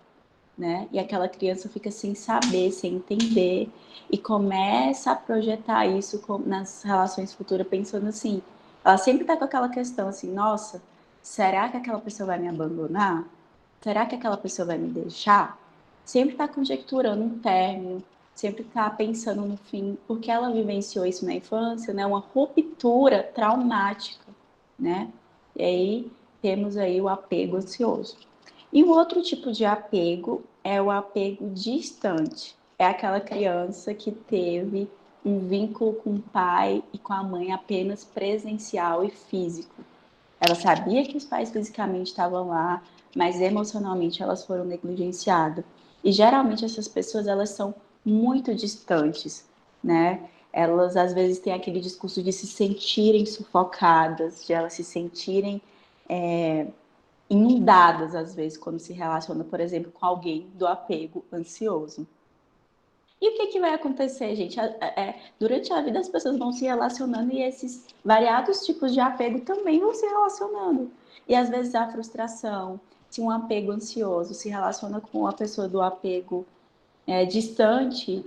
né? E aquela criança fica sem saber, sem entender e começa a projetar isso nas relações futuras, pensando assim, ela sempre tá com aquela questão assim, nossa, será que aquela pessoa vai me abandonar? Será que aquela pessoa vai me deixar? Sempre tá conjecturando um término, sempre tá pensando no fim, porque ela vivenciou isso na infância, né? Uma ruptura traumática, né? E aí temos aí o apego ansioso. E o outro tipo de apego é o apego distante. É aquela criança que teve um vínculo com o pai e com a mãe apenas presencial e físico. Ela sabia que os pais fisicamente estavam lá, mas emocionalmente elas foram negligenciadas. E geralmente essas pessoas elas são muito distantes, né? Elas às vezes têm aquele discurso de se sentirem sufocadas, de elas se sentirem inundadas, às vezes, quando se relaciona, por exemplo, com alguém do apego ansioso. E o que vai acontecer, gente? Durante a vida, as pessoas vão se relacionando e esses variados tipos de apego também vão se relacionando. E às vezes a frustração, se um apego ansioso se relaciona com uma pessoa do apego distante,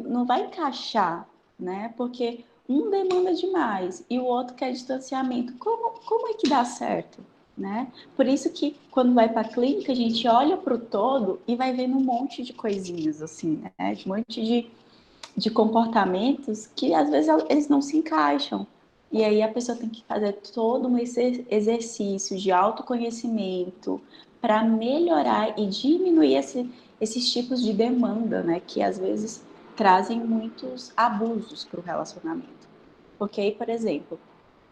não vai encaixar, né? Porque um demanda demais e o outro quer distanciamento. Como é que dá certo? Né? Por isso que quando vai para a clínica, a gente olha para o todo e vai vendo um monte de coisinhas, assim, né? Um monte de comportamentos que às vezes eles não se encaixam. E aí a pessoa tem que fazer todo um exercício de autoconhecimento para melhorar e diminuir esses tipos de demanda, né? Que às vezes trazem muitos abusos para o relacionamento. Porque aí, por exemplo,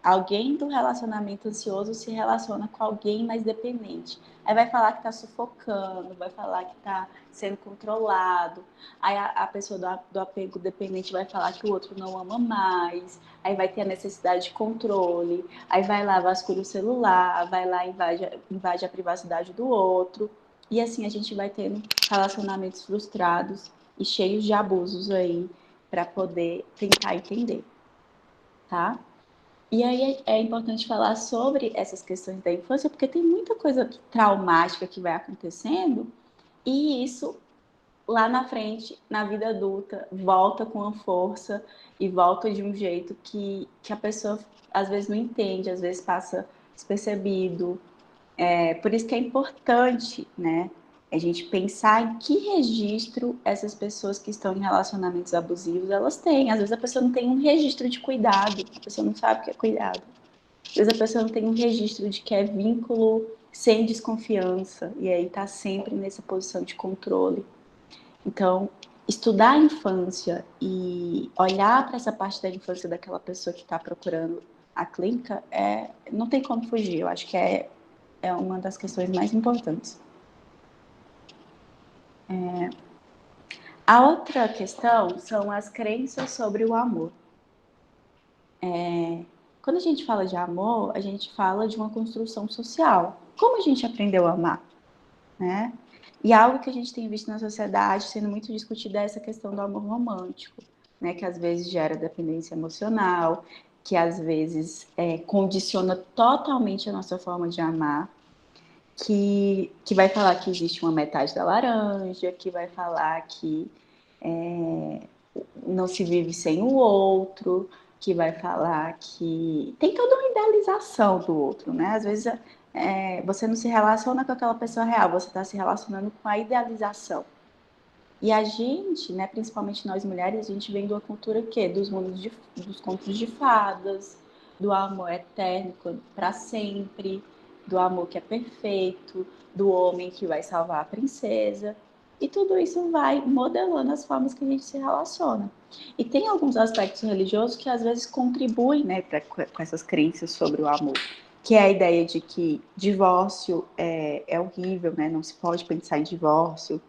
alguém do relacionamento ansioso se relaciona com alguém mais dependente. Aí vai falar que está sufocando, vai falar que está sendo controlado. Aí a pessoa do apego dependente vai falar que o outro não ama mais. Aí vai ter a necessidade de controle. Aí vai lá, vasculha o celular, vai lá, invade a privacidade do outro. E assim a gente vai tendo relacionamentos frustrados e cheios de abusos aí para poder tentar entender, tá? E aí é importante falar sobre essas questões da infância, porque tem muita coisa traumática que vai acontecendo, e isso lá na frente, na vida adulta, volta com a força e volta de um jeito que a pessoa às vezes não entende, às vezes passa despercebido. Por isso que é importante, né, a gente pensar em que registro essas pessoas que estão em relacionamentos abusivos elas têm. Às vezes a pessoa não tem um registro de cuidado, a pessoa não sabe o que é cuidado. Às vezes a pessoa não tem um registro de que é vínculo sem desconfiança, e aí está sempre nessa posição de controle. Então, estudar a infância e olhar para essa parte da infância daquela pessoa que está procurando a clínica, não tem como fugir. Eu acho que é uma das questões mais importantes. A outra questão são as crenças sobre o amor. Quando a gente fala de amor, a gente fala de uma construção social. Como a gente aprendeu a amar, né? E algo que a gente tem visto na sociedade sendo muito discutido é essa questão do amor romântico, né? Que às vezes gera dependência emocional, que às vezes condiciona totalmente a nossa forma de amar, que vai falar que existe uma metade da laranja, que vai falar que não se vive sem o outro, que vai falar que tem toda uma idealização do outro, né? Às vezes você não se relaciona com aquela pessoa real, você está se relacionando com a idealização. E a gente, né, principalmente nós mulheres, a gente vem de uma cultura que dos mundos dos contos de fadas, do amor eterno para sempre, do amor que é perfeito, do homem que vai salvar a princesa. E tudo isso vai modelando as formas que a gente se relaciona. E tem alguns aspectos religiosos que às vezes contribuem, né, com essas crenças sobre o amor, que é a ideia de que divórcio é horrível, né, não se pode pensar em divórcio.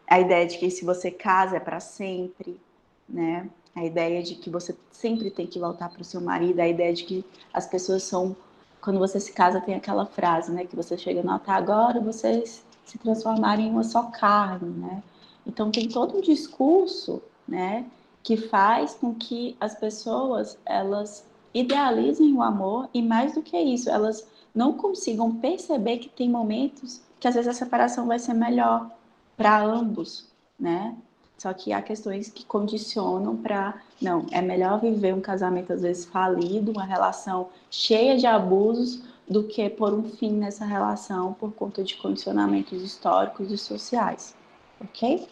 A ideia de que se você casa é para sempre, né? A ideia de que você sempre tem que voltar para o seu marido, a ideia de que as pessoas são, quando você se casa tem aquela frase, né, que você chega no altar agora, vocês se transformarem em uma só carne, né? Então tem todo um discurso, né, que faz com que as pessoas elas idealizem o amor e mais do que isso, elas não consigam perceber que tem momentos que às vezes a separação vai ser melhor para ambos, né? Só que há questões que condicionam para, não, é melhor viver um casamento às vezes falido, uma relação cheia de abusos, do que pôr um fim nessa relação por conta de condicionamentos históricos e sociais, ok?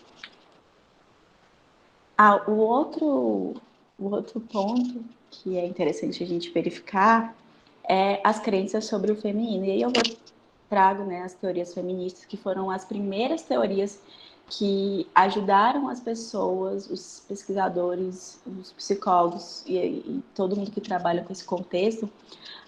O outro ponto que é interessante a gente verificar é as crenças sobre o feminino. E aí eu trago, né, as teorias feministas, que foram as primeiras teorias que ajudaram as pessoas, os pesquisadores, os psicólogos e todo mundo que trabalha com esse contexto,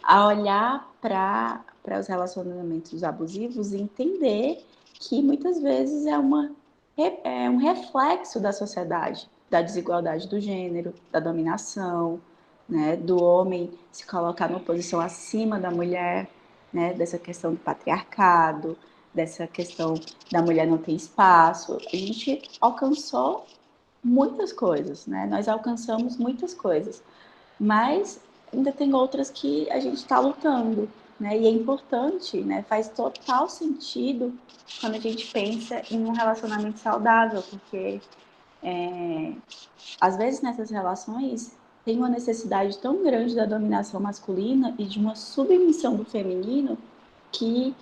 a olhar para os relacionamentos abusivos e entender que muitas vezes é um reflexo da sociedade, da desigualdade do gênero, da dominação, né, do homem se colocar numa posição acima da mulher, né, dessa questão do patriarcado, dessa questão da mulher não ter espaço. A gente alcançou muitas coisas, né? Nós alcançamos muitas coisas, mas ainda tem outras que a gente está lutando, né? E é importante, né? Faz total sentido quando a gente pensa em um relacionamento saudável, porque às vezes nessas relações tem uma necessidade tão grande da dominação masculina e de uma submissão do feminino que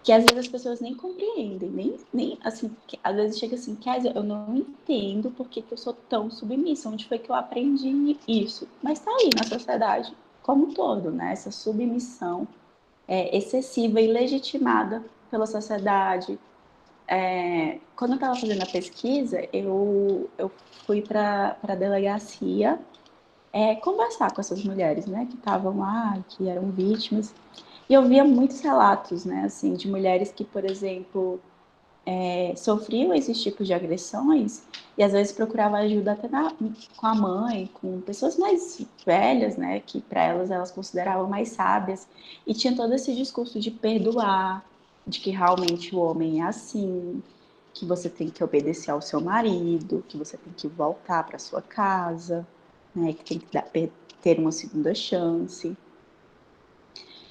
às vezes as pessoas nem compreendem, nem assim, às vezes chega assim, Kézia, eu não entendo por que eu sou tão submissa, onde foi que eu aprendi isso? Mas tá aí na sociedade como um todo, né? Essa submissão excessiva e legitimada pela sociedade. Quando eu estava fazendo a pesquisa, eu fui para a delegacia conversar com essas mulheres, né, que estavam lá, que eram vítimas. E eu via muitos relatos, né, assim, de mulheres que, por exemplo, sofriam esses tipos de agressões e às vezes procuravam ajuda até com a mãe, com pessoas mais velhas, né, que para elas consideravam mais sábias. E tinha todo esse discurso de perdoar, de que realmente o homem é assim, que você tem que obedecer ao seu marido, que você tem que voltar para sua casa, né, que tem que ter uma segunda chance.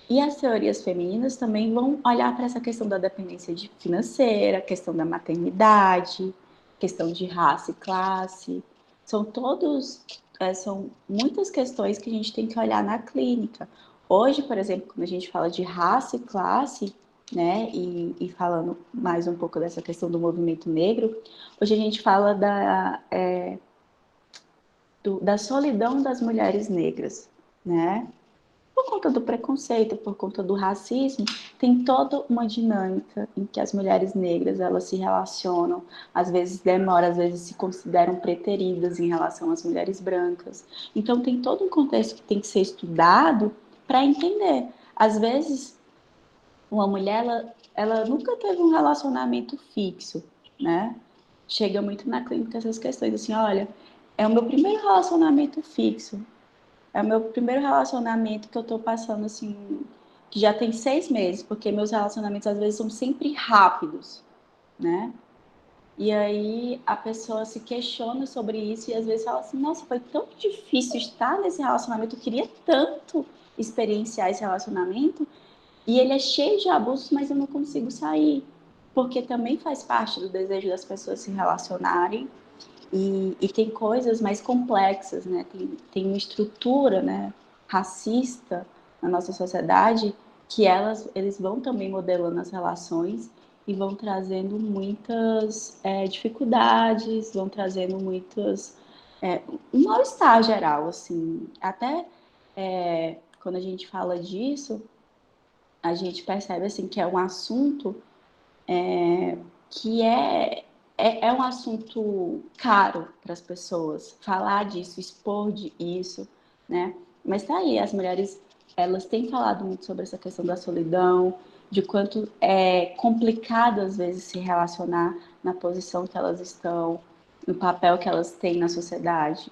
E as teorias femininas também vão olhar para essa questão da dependência financeira, questão da maternidade, questão de raça e classe. São muitas questões que a gente tem que olhar na clínica. Hoje, por exemplo, quando a gente fala de raça e classe, né, e falando mais um pouco dessa questão do movimento negro, hoje a gente fala da solidão das mulheres negras, né? Por conta do preconceito, por conta do racismo, tem toda uma dinâmica em que as mulheres negras elas se relacionam, às vezes demora, às vezes se consideram preteridas em relação às mulheres brancas. Então tem todo um contexto que tem que ser estudado para entender. Às vezes uma mulher ela nunca teve um relacionamento fixo, né? Chega muito na clínica essas questões assim, olha, é o meu primeiro relacionamento fixo. É o meu primeiro relacionamento que eu tô passando, assim, que já tem 6 meses, porque meus relacionamentos às vezes são sempre rápidos, né? E aí a pessoa se questiona sobre isso e às vezes fala assim, nossa, foi tão difícil estar nesse relacionamento, eu queria tanto experienciar esse relacionamento, e ele é cheio de abusos, mas eu não consigo sair. Porque também faz parte do desejo das pessoas se relacionarem, e tem coisas mais complexas, né? Tem uma estrutura, né, racista na nossa sociedade que eles vão também modelando as relações e vão trazendo muitas dificuldades, vão trazendo muitas um mal-estar geral, assim. Até quando a gente fala disso, a gente percebe assim que é um assunto que é um assunto caro para as pessoas, falar disso, expor de isso, né? Mas tá aí, as mulheres, elas têm falado muito sobre essa questão da solidão, de quanto é complicado, às vezes, se relacionar na posição que elas estão, no papel que elas têm na sociedade.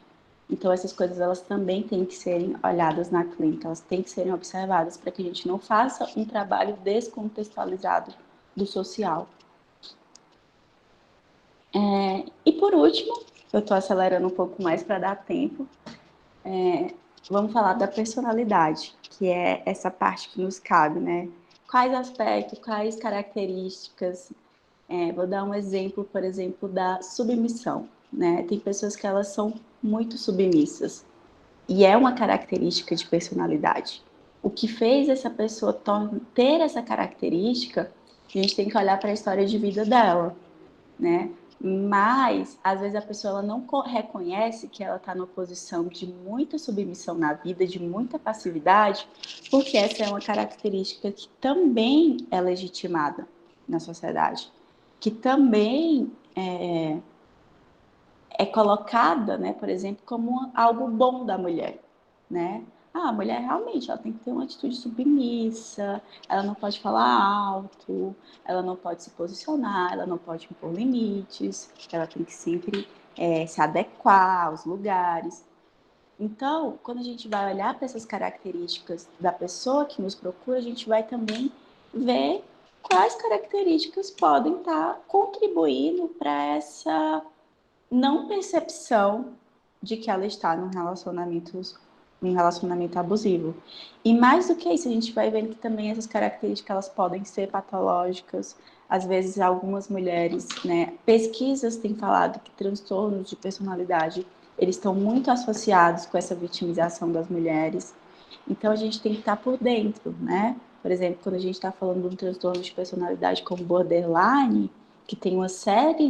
Então, essas coisas, elas também têm que serem olhadas na clínica, elas têm que serem observadas para que a gente não faça um trabalho descontextualizado do social. E por último, eu estou acelerando um pouco mais para dar tempo, vamos falar da personalidade, que é essa parte que nos cabe, né? Quais aspectos, quais características? Vou dar um exemplo, por exemplo, da submissão, né? Tem pessoas que elas são muito submissas, e é uma característica de personalidade. O que fez essa pessoa ter essa característica, a gente tem que olhar para a história de vida dela, né? Mas, às vezes, a pessoa ela não reconhece que ela está numa posição de muita submissão na vida, de muita passividade, porque essa é uma característica que também é legitimada na sociedade, que também é colocada, né, por exemplo, como algo bom da mulher, né? A mulher realmente ela tem que ter uma atitude submissa, ela não pode falar alto, ela não pode se posicionar, ela não pode impor limites, ela tem que sempre se adequar aos lugares. Então, quando a gente vai olhar para essas características da pessoa que nos procura, a gente vai também ver quais características podem estar contribuindo para essa não percepção de que ela está num relacionamento abusivo. E mais do que isso, a gente vai vendo que também essas características elas podem ser patológicas. Às vezes, algumas mulheres, né, pesquisas têm falado que transtornos de personalidade eles estão muito associados com essa vitimização das mulheres. Então, a gente tem que estar por dentro, né? Por exemplo, quando a gente está falando de um transtorno de personalidade como borderline, que tem uma série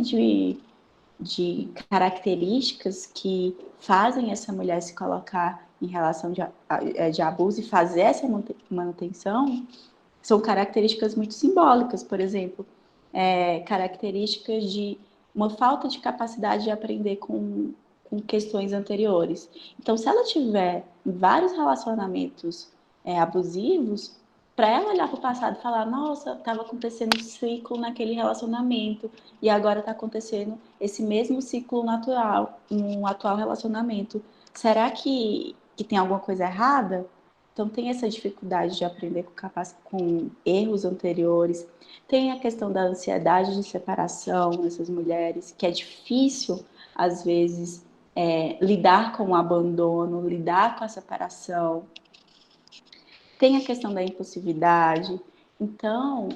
de características que fazem essa mulher se colocar em relação de abuso e fazer essa manutenção, são características muito simbólicas, por exemplo, características de uma falta de capacidade de aprender com questões anteriores. Então, se ela tiver vários relacionamentos abusivos, para ela olhar para o passado e falar, nossa, estava acontecendo um ciclo naquele relacionamento e agora está acontecendo esse mesmo ciclo natural no atual relacionamento. Será que tem alguma coisa errada? Então, tem essa dificuldade de aprender com erros anteriores. Tem a questão da ansiedade de separação nessas mulheres, que é difícil, às vezes, lidar com o abandono, lidar com a separação. Tem a questão da impulsividade. Então,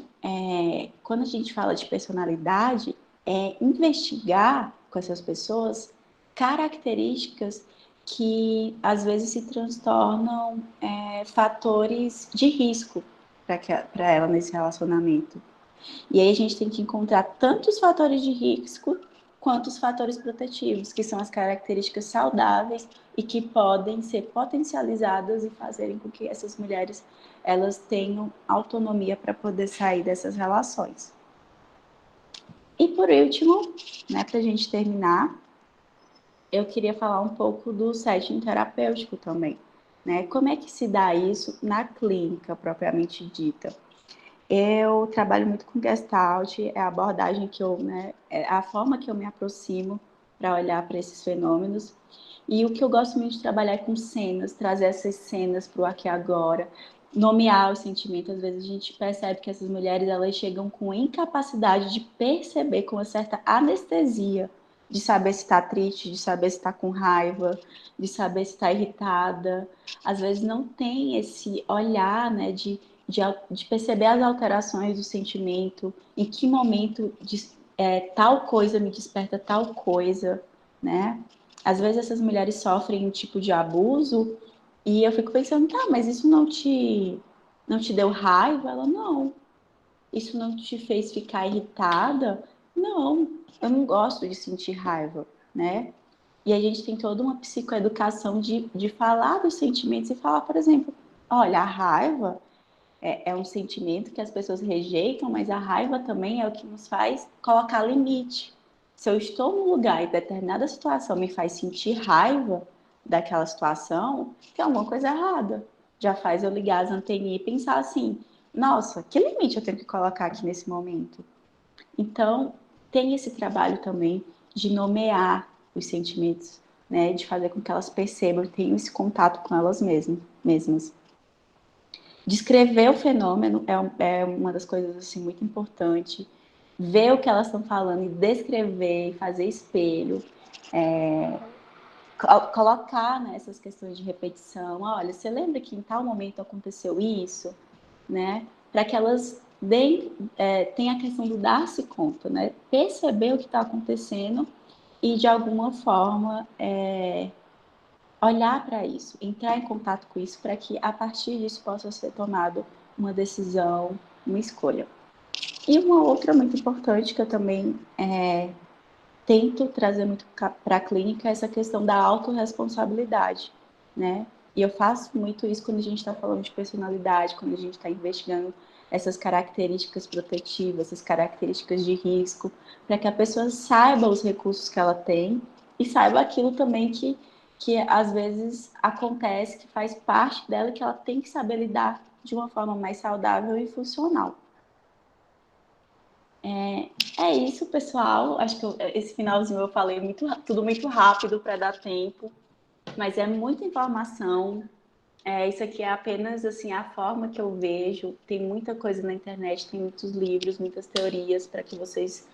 quando a gente fala de personalidade, é investigar com essas pessoas características que às vezes se transtornam fatores de risco para ela nesse relacionamento. E aí a gente tem que encontrar tanto os fatores de risco quanto os fatores protetivos, que são as características saudáveis e que podem ser potencializadas e fazerem com que essas mulheres elas tenham autonomia para poder sair dessas relações. E por último, né, para a gente terminar, eu queria falar um pouco do setting terapêutico também, né? Como é que se dá isso na clínica propriamente dita? Eu trabalho muito com Gestalt, é a abordagem que eu, né, é a forma que eu me aproximo para olhar para esses fenômenos. E o que eu gosto muito de trabalhar é com cenas, trazer essas cenas para o aqui e agora. nomear os sentimentos. Às vezes a gente percebe que essas mulheres, elas chegam com incapacidade de perceber, com uma certa anestesia, de saber se está triste, de saber se está com raiva, de saber se está irritada. Às vezes não tem esse olhar, né, de perceber as alterações do sentimento, em que momento tal coisa me desperta tal coisa, né? Às vezes essas mulheres sofrem um tipo de abuso e eu fico pensando, tá, mas isso não te deu raiva? Ela, não. Isso não te fez ficar irritada? Não, eu não gosto de sentir raiva, né? E a gente tem toda uma psicoeducação de falar dos sentimentos e falar, por exemplo, olha, a raiva é um sentimento que as pessoas rejeitam, mas a raiva também é o que nos faz colocar limite. Se eu estou num lugar e determinada situação me faz sentir raiva daquela situação, tem alguma coisa errada. Já faz eu ligar as anteninhas e pensar assim, nossa, que limite eu tenho que colocar aqui nesse momento? Então, tem esse trabalho também de nomear os sentimentos, né? De fazer com que elas percebam e tenham esse contato com elas mesmas. Descrever o fenômeno é uma das coisas assim, muito importante. Ver o que elas estão falando e descrever, fazer espelho, colocar nessas questões de repetição. Olha, você lembra que em tal momento aconteceu isso? Né? Para que elas tenham a questão do dar-se conta, né? Perceber o que está acontecendo e, de alguma forma, olhar para isso, entrar em contato com isso, para que a partir disso possa ser tomado uma decisão, uma escolha. E uma outra muito importante que eu também tento trazer muito para a clínica é essa questão da autorresponsabilidade, né? E eu faço muito isso quando a gente está falando de personalidade, quando a gente está investigando essas características protetivas, essas características de risco, para que a pessoa saiba os recursos que ela tem e saiba aquilo também que às vezes acontece, que faz parte dela, que ela tem que saber lidar de uma forma mais saudável e funcional. É isso, pessoal. Acho que esse finalzinho eu falei tudo muito rápido para dar tempo, mas é muita informação. Isso aqui é apenas assim a forma que eu vejo. Tem muita coisa na internet, tem muitos livros, muitas teorias para que vocês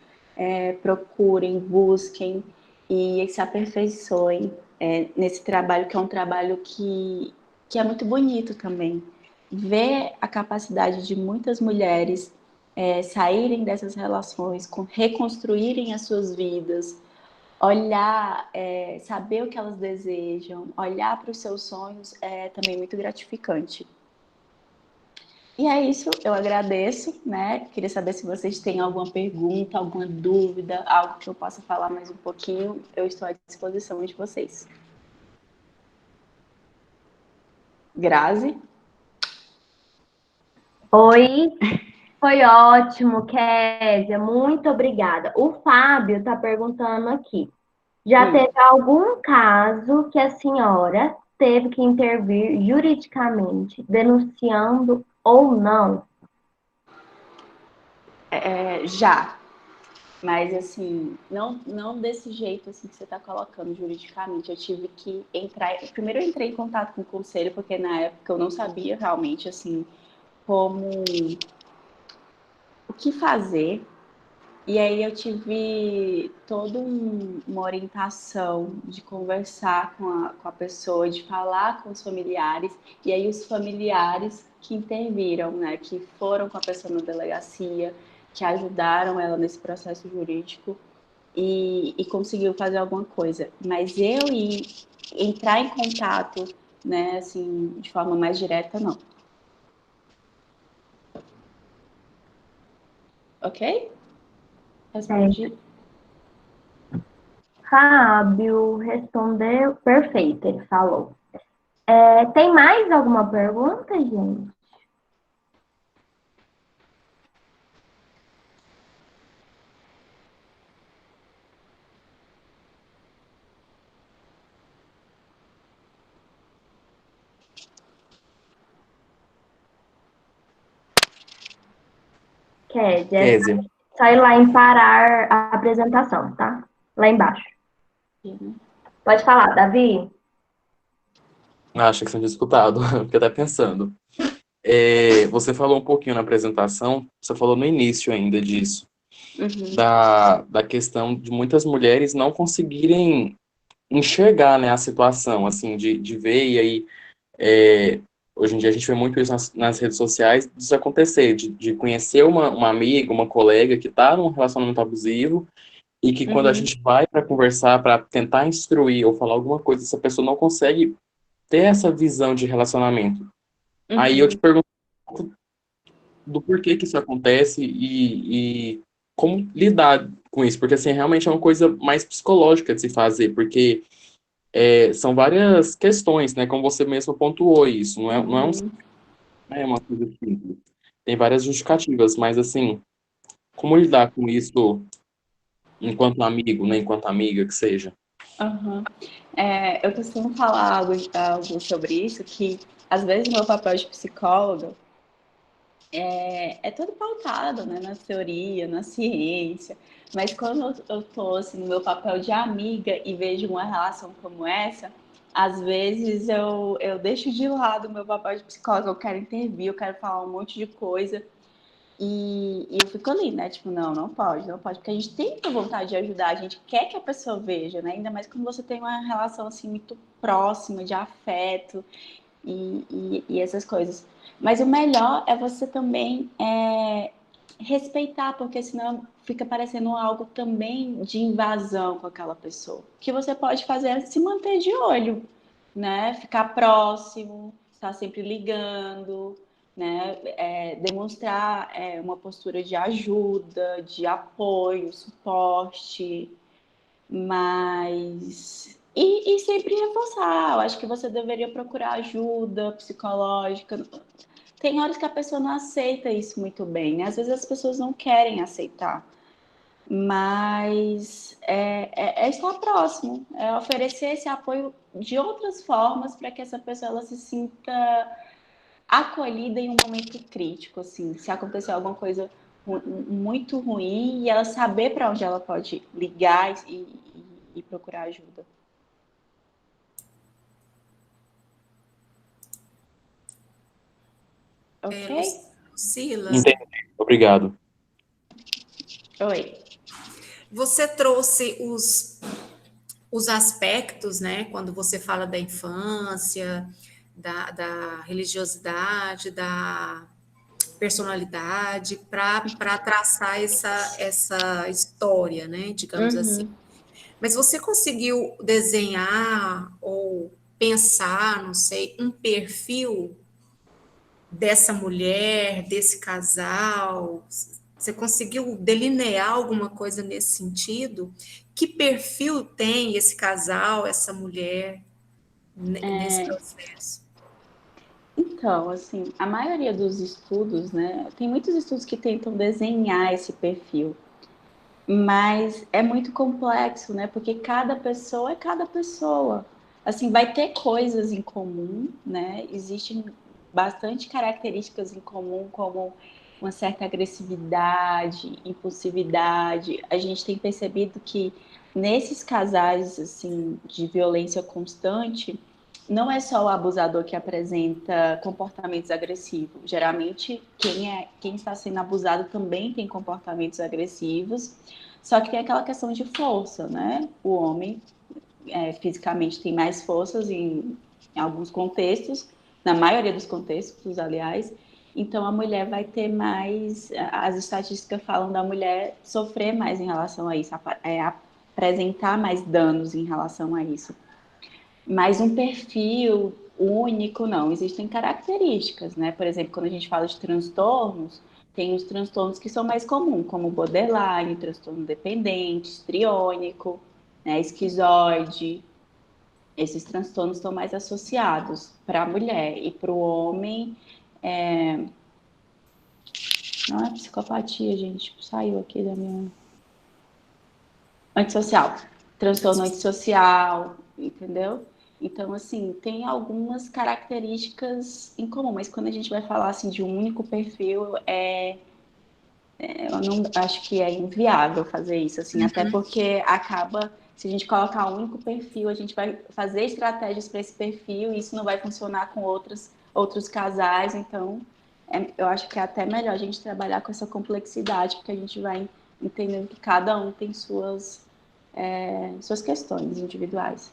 procurem, busquem e se aperfeiçoem nesse trabalho, que é um trabalho que é muito bonito também. Ver a capacidade de muitas mulheres saírem dessas relações, reconstruírem as suas vidas, olhar, saber o que elas desejam, olhar para os seus sonhos é também muito gratificante. E é isso, eu agradeço, né? Queria saber se vocês têm alguma pergunta, alguma dúvida, algo que eu possa falar mais um pouquinho. Eu estou à disposição de vocês. Grazi? Oi, foi ótimo, Kézia, muito obrigada. O Fábio está perguntando aqui, já teve algum caso que a senhora teve que intervir juridicamente, denunciando ou não? Já, mas assim, não desse jeito assim que você está colocando juridicamente. Eu tive que entrar. Primeiro eu entrei em contato com o conselho, porque na época eu não sabia realmente assim como o que fazer. E aí eu tive toda uma orientação de conversar com a pessoa, de falar com os familiares, e aí os familiares que interviram, né, que foram com a pessoa na delegacia, que ajudaram ela nesse processo jurídico e conseguiu fazer alguma coisa. Mas eu entrar em contato, né, assim, de forma mais direta, não. Ok? Respondi. Fábio respondeu, perfeito, ele falou. Tem mais alguma pergunta, gente? Kézia, é Kézia, só ir lá em parar a apresentação, tá? Lá embaixo. Pode falar, Davi? acho que são disputado, fiquei até pensando. Você falou um pouquinho na apresentação, você falou no início ainda disso, Uhum, da questão de muitas mulheres não conseguirem enxergar, né, a situação, assim, de ver, e aí, hoje em dia a gente vê muito isso nas redes sociais, disso acontecer, de conhecer uma amiga, uma colega que está num relacionamento abusivo, e que quando a uhum, gente vai para conversar, para tentar instruir ou falar alguma coisa, essa pessoa não consegue ter essa visão de relacionamento. Aí eu te uhum. pergunto do porquê que isso acontece e como lidar com isso, porque assim, realmente é uma coisa mais psicológica de se fazer, porque são várias questões, né? Como você mesmo pontuou isso, Uhum. não é uma coisa simples. Tem várias justificativas, mas assim, como lidar com isso enquanto amigo, né? Enquanto amiga que seja. Aham. Eu costumo falar algo sobre isso, que às vezes o meu papel de psicóloga é todo pautado, né, na teoria, na ciência, mas quando eu tô assim, no meu papel de amiga e vejo uma relação como essa, às vezes eu deixo de lado o meu papel de psicóloga, eu quero intervir, eu quero falar um monte de coisa, e eu fico ali, né? Tipo, não, não pode, não pode, porque a gente tem muita vontade de ajudar, a gente quer que a pessoa veja, né? Ainda mais quando você tem uma relação assim muito próxima, de afeto e essas coisas. Mas o melhor é você também respeitar, porque senão fica parecendo algo também de invasão com aquela pessoa. O que você pode fazer é se manter de olho, né? Ficar próximo, estar sempre ligando, né? Demonstrar uma postura de ajuda, de apoio, suporte, mas. E sempre reforçar, eu acho que você deveria procurar ajuda psicológica. Tem horas que a pessoa não aceita isso muito bem, né? Às vezes as pessoas não querem aceitar, mas é estar próximo, é oferecer esse apoio de outras formas para que essa pessoa ela se sinta acolhida em um momento crítico, assim, se acontecer alguma coisa muito ruim e ela saber para onde ela pode ligar e procurar ajuda. Ok? Lucila, Entendi. Obrigado. Oi. você trouxe os aspectos, né? Quando você fala da infância, da religiosidade, da personalidade, para traçar essa história, né? Digamos assim. Uhum. Mas você conseguiu desenhar ou pensar, não sei, um perfil dessa mulher, desse casal? Você conseguiu delinear alguma coisa nesse sentido? Que perfil tem esse casal, essa mulher nesse processo? Então, assim, a maioria dos estudos, né? Tem muitos estudos que tentam desenhar esse perfil, mas é muito complexo, né? Porque cada pessoa é cada pessoa. Assim, vai ter coisas em comum, né? Existem bastante características em comum, como uma certa agressividade, impulsividade. A gente tem percebido que nesses casais, assim, de violência constante, não é só o abusador que apresenta comportamentos agressivos. Geralmente, quem está sendo abusado também tem comportamentos agressivos, só que tem aquela questão de força, né? O homem fisicamente tem mais forças em alguns contextos, na maioria dos contextos, aliás. Então, a mulher vai ter mais. As estatísticas falam da mulher sofrer mais em relação a isso, apresentar mais danos em relação a isso. Mas um perfil único, não. Existem características, né? Por exemplo, quando a gente fala de transtornos, tem os transtornos que são mais comuns, como borderline, transtorno dependente, histriônico, né? Esquizoide. Esses transtornos estão mais associados para a mulher e para o homem. Não é psicopatia, gente. Saiu aqui da minha. Antissocial, transtorno antissocial, entendeu? Então, assim, tem algumas características em comum, mas quando a gente vai falar assim de um único perfil, eu não acho que é inviável fazer isso, assim, até porque acaba, se a gente colocar um único perfil, a gente vai fazer estratégias para esse perfil e isso não vai funcionar com outras outros casais, então eu acho que é até melhor a gente trabalhar com essa complexidade, porque a gente vai entendendo que cada um tem suas questões individuais.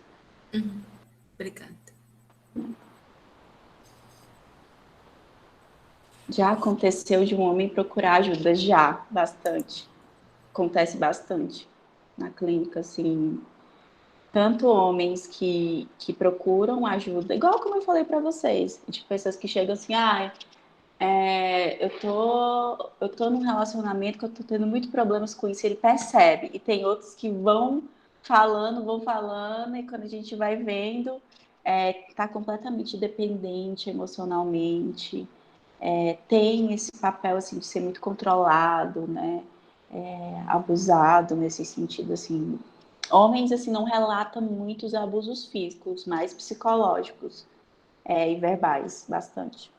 Obrigada. Já aconteceu de um homem procurar ajuda? Já, bastante. Acontece bastante na clínica, assim. Tanto homens que procuram ajuda, igual como eu falei para vocês, de pessoas que chegam assim, eu tô num relacionamento que eu tô tendo muitos problemas com isso, ele percebe. E tem outros que vão falando, e quando a gente vai vendo, tá completamente dependente emocionalmente, tem esse papel, assim, de ser muito controlado, né? Abusado nesse sentido, assim. Homens, assim, não relatam muitos abusos físicos, mas psicológicos, e verbais, bastante.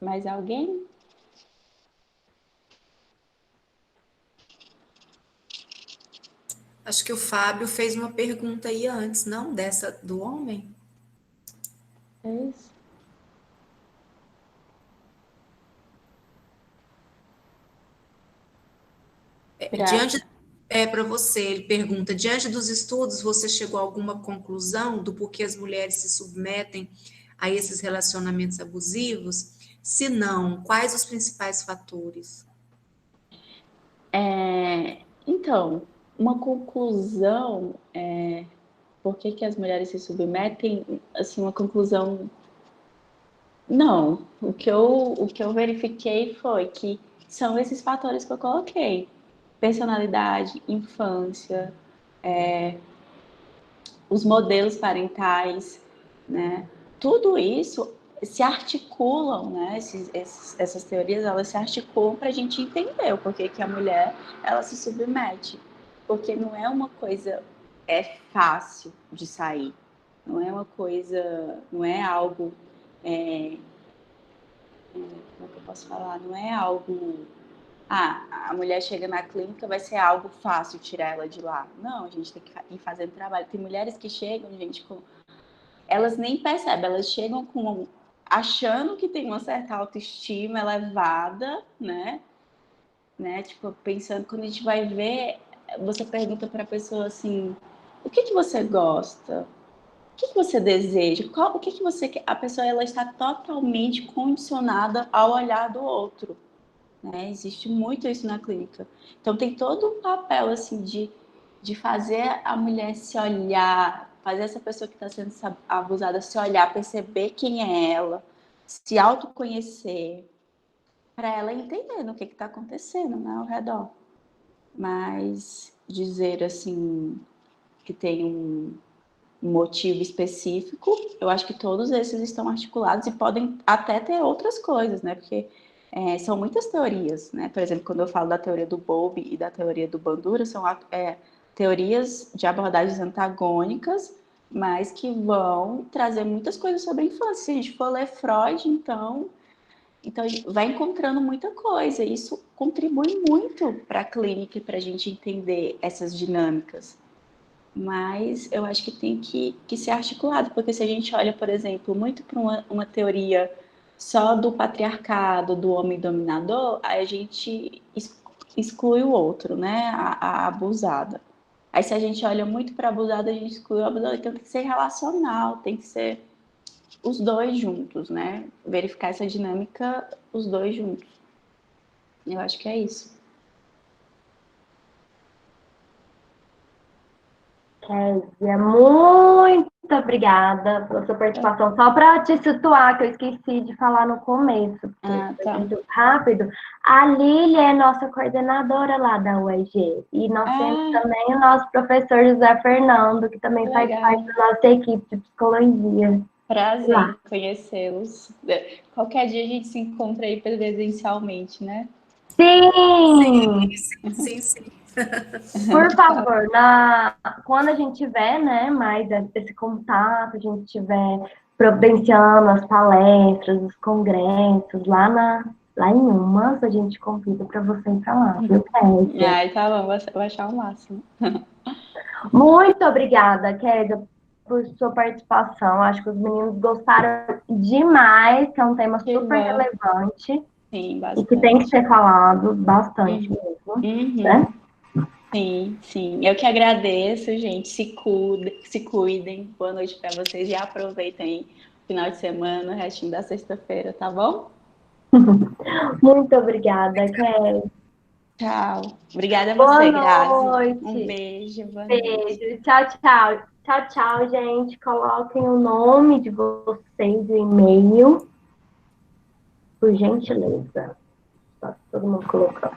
Mais alguém? Acho que o Fábio fez uma pergunta aí antes, não? Dessa do homem? É isso. Diante, para você, ele pergunta, diante dos estudos, você chegou a alguma conclusão do porquê as mulheres se submetem a esses relacionamentos abusivos? Se não, quais os principais fatores? Então, uma conclusão, por que as mulheres se submetem, assim, uma conclusão, não. O que eu verifiquei foi que são esses fatores que eu coloquei. Personalidade, infância, os modelos parentais, né? Tudo isso se articulam, né? Essas teorias, elas se articulam para a gente entender o porquê que a mulher, ela se submete. Porque não é uma coisa fácil de sair. Não é uma coisa, não é algo, como é que eu posso falar? Não é algo, a mulher chega na clínica, vai ser algo fácil tirar ela de lá. Não, a gente tem que ir fazendo trabalho. Tem mulheres que chegam, gente, elas nem percebem, elas chegam achando que tem uma certa autoestima elevada, né? Tipo, pensando, quando a gente vai ver, você pergunta para a pessoa assim, o que você gosta? O que você deseja? O que você quer? A pessoa, ela está totalmente condicionada ao olhar do outro, né? Existe muito isso na clínica. Então, tem todo um papel, assim, de fazer a mulher se olhar, fazer essa pessoa que está sendo abusada se olhar, perceber quem é ela, se autoconhecer, para ela entender no que está acontecendo, né, ao redor. Mas dizer, assim, que tem um motivo específico, eu acho que todos esses estão articulados e podem até ter outras coisas, né? Porque são muitas teorias, né? Por exemplo, quando eu falo da teoria do Bowlby e da teoria do Bandura, são teorias de abordagens antagônicas, mas que vão trazer muitas coisas sobre a infância. Se a gente for ler Freud, então a gente vai encontrando muita coisa. Isso contribui muito para a clínica e para a gente entender essas dinâmicas. Mas eu acho que tem que ser articulado, porque se a gente olha, por exemplo, muito para uma teoria só do patriarcado, do homem dominador, aí a gente exclui o outro, né? A abusada. Aí se a gente olha muito para a abusada, a gente exclui o abusador. Então tem que ser relacional, tem que ser os dois juntos, né? Verificar essa dinâmica, os dois juntos. Eu acho que é isso. Kézia, muito obrigada pela sua participação. Só para te situar, que eu esqueci de falar no começo, porque foi muito rápido. A Lília é nossa coordenadora lá da UEG. E nós temos também o nosso professor José Fernando, que também faz parte da nossa equipe de psicologia. Prazer em conhecê-los. Qualquer dia a gente se encontra aí presencialmente, né? Sim! Sim. Por favor, quando a gente tiver, né, mais esse contato, a gente tiver providenciando as palestras, os congressos lá lá em Umas, a gente convida para você ir para lá, viu, Kézia? Ai, tá bom, vou achar o máximo. Muito obrigada, Kézia, por sua participação. Acho que os meninos gostaram demais, que é um tema Que super bom. relevante Sim, e que tem que bastante. ser falado bastante Uhum. mesmo, Uhum. né? Sim, sim. Eu que agradeço, gente. Se cuidem. Boa noite para vocês e aproveitem o final de semana, o restinho da sexta-feira, tá bom? Muito obrigada, Kézia. Tchau. Obrigada a Boa você, Grazi. Um noite. beijo, boa noite. Beijo. Tchau, tchau. Tchau, tchau, gente. Coloquem o nome de vocês, o e-mail, por gentileza. Tá todo mundo colocando.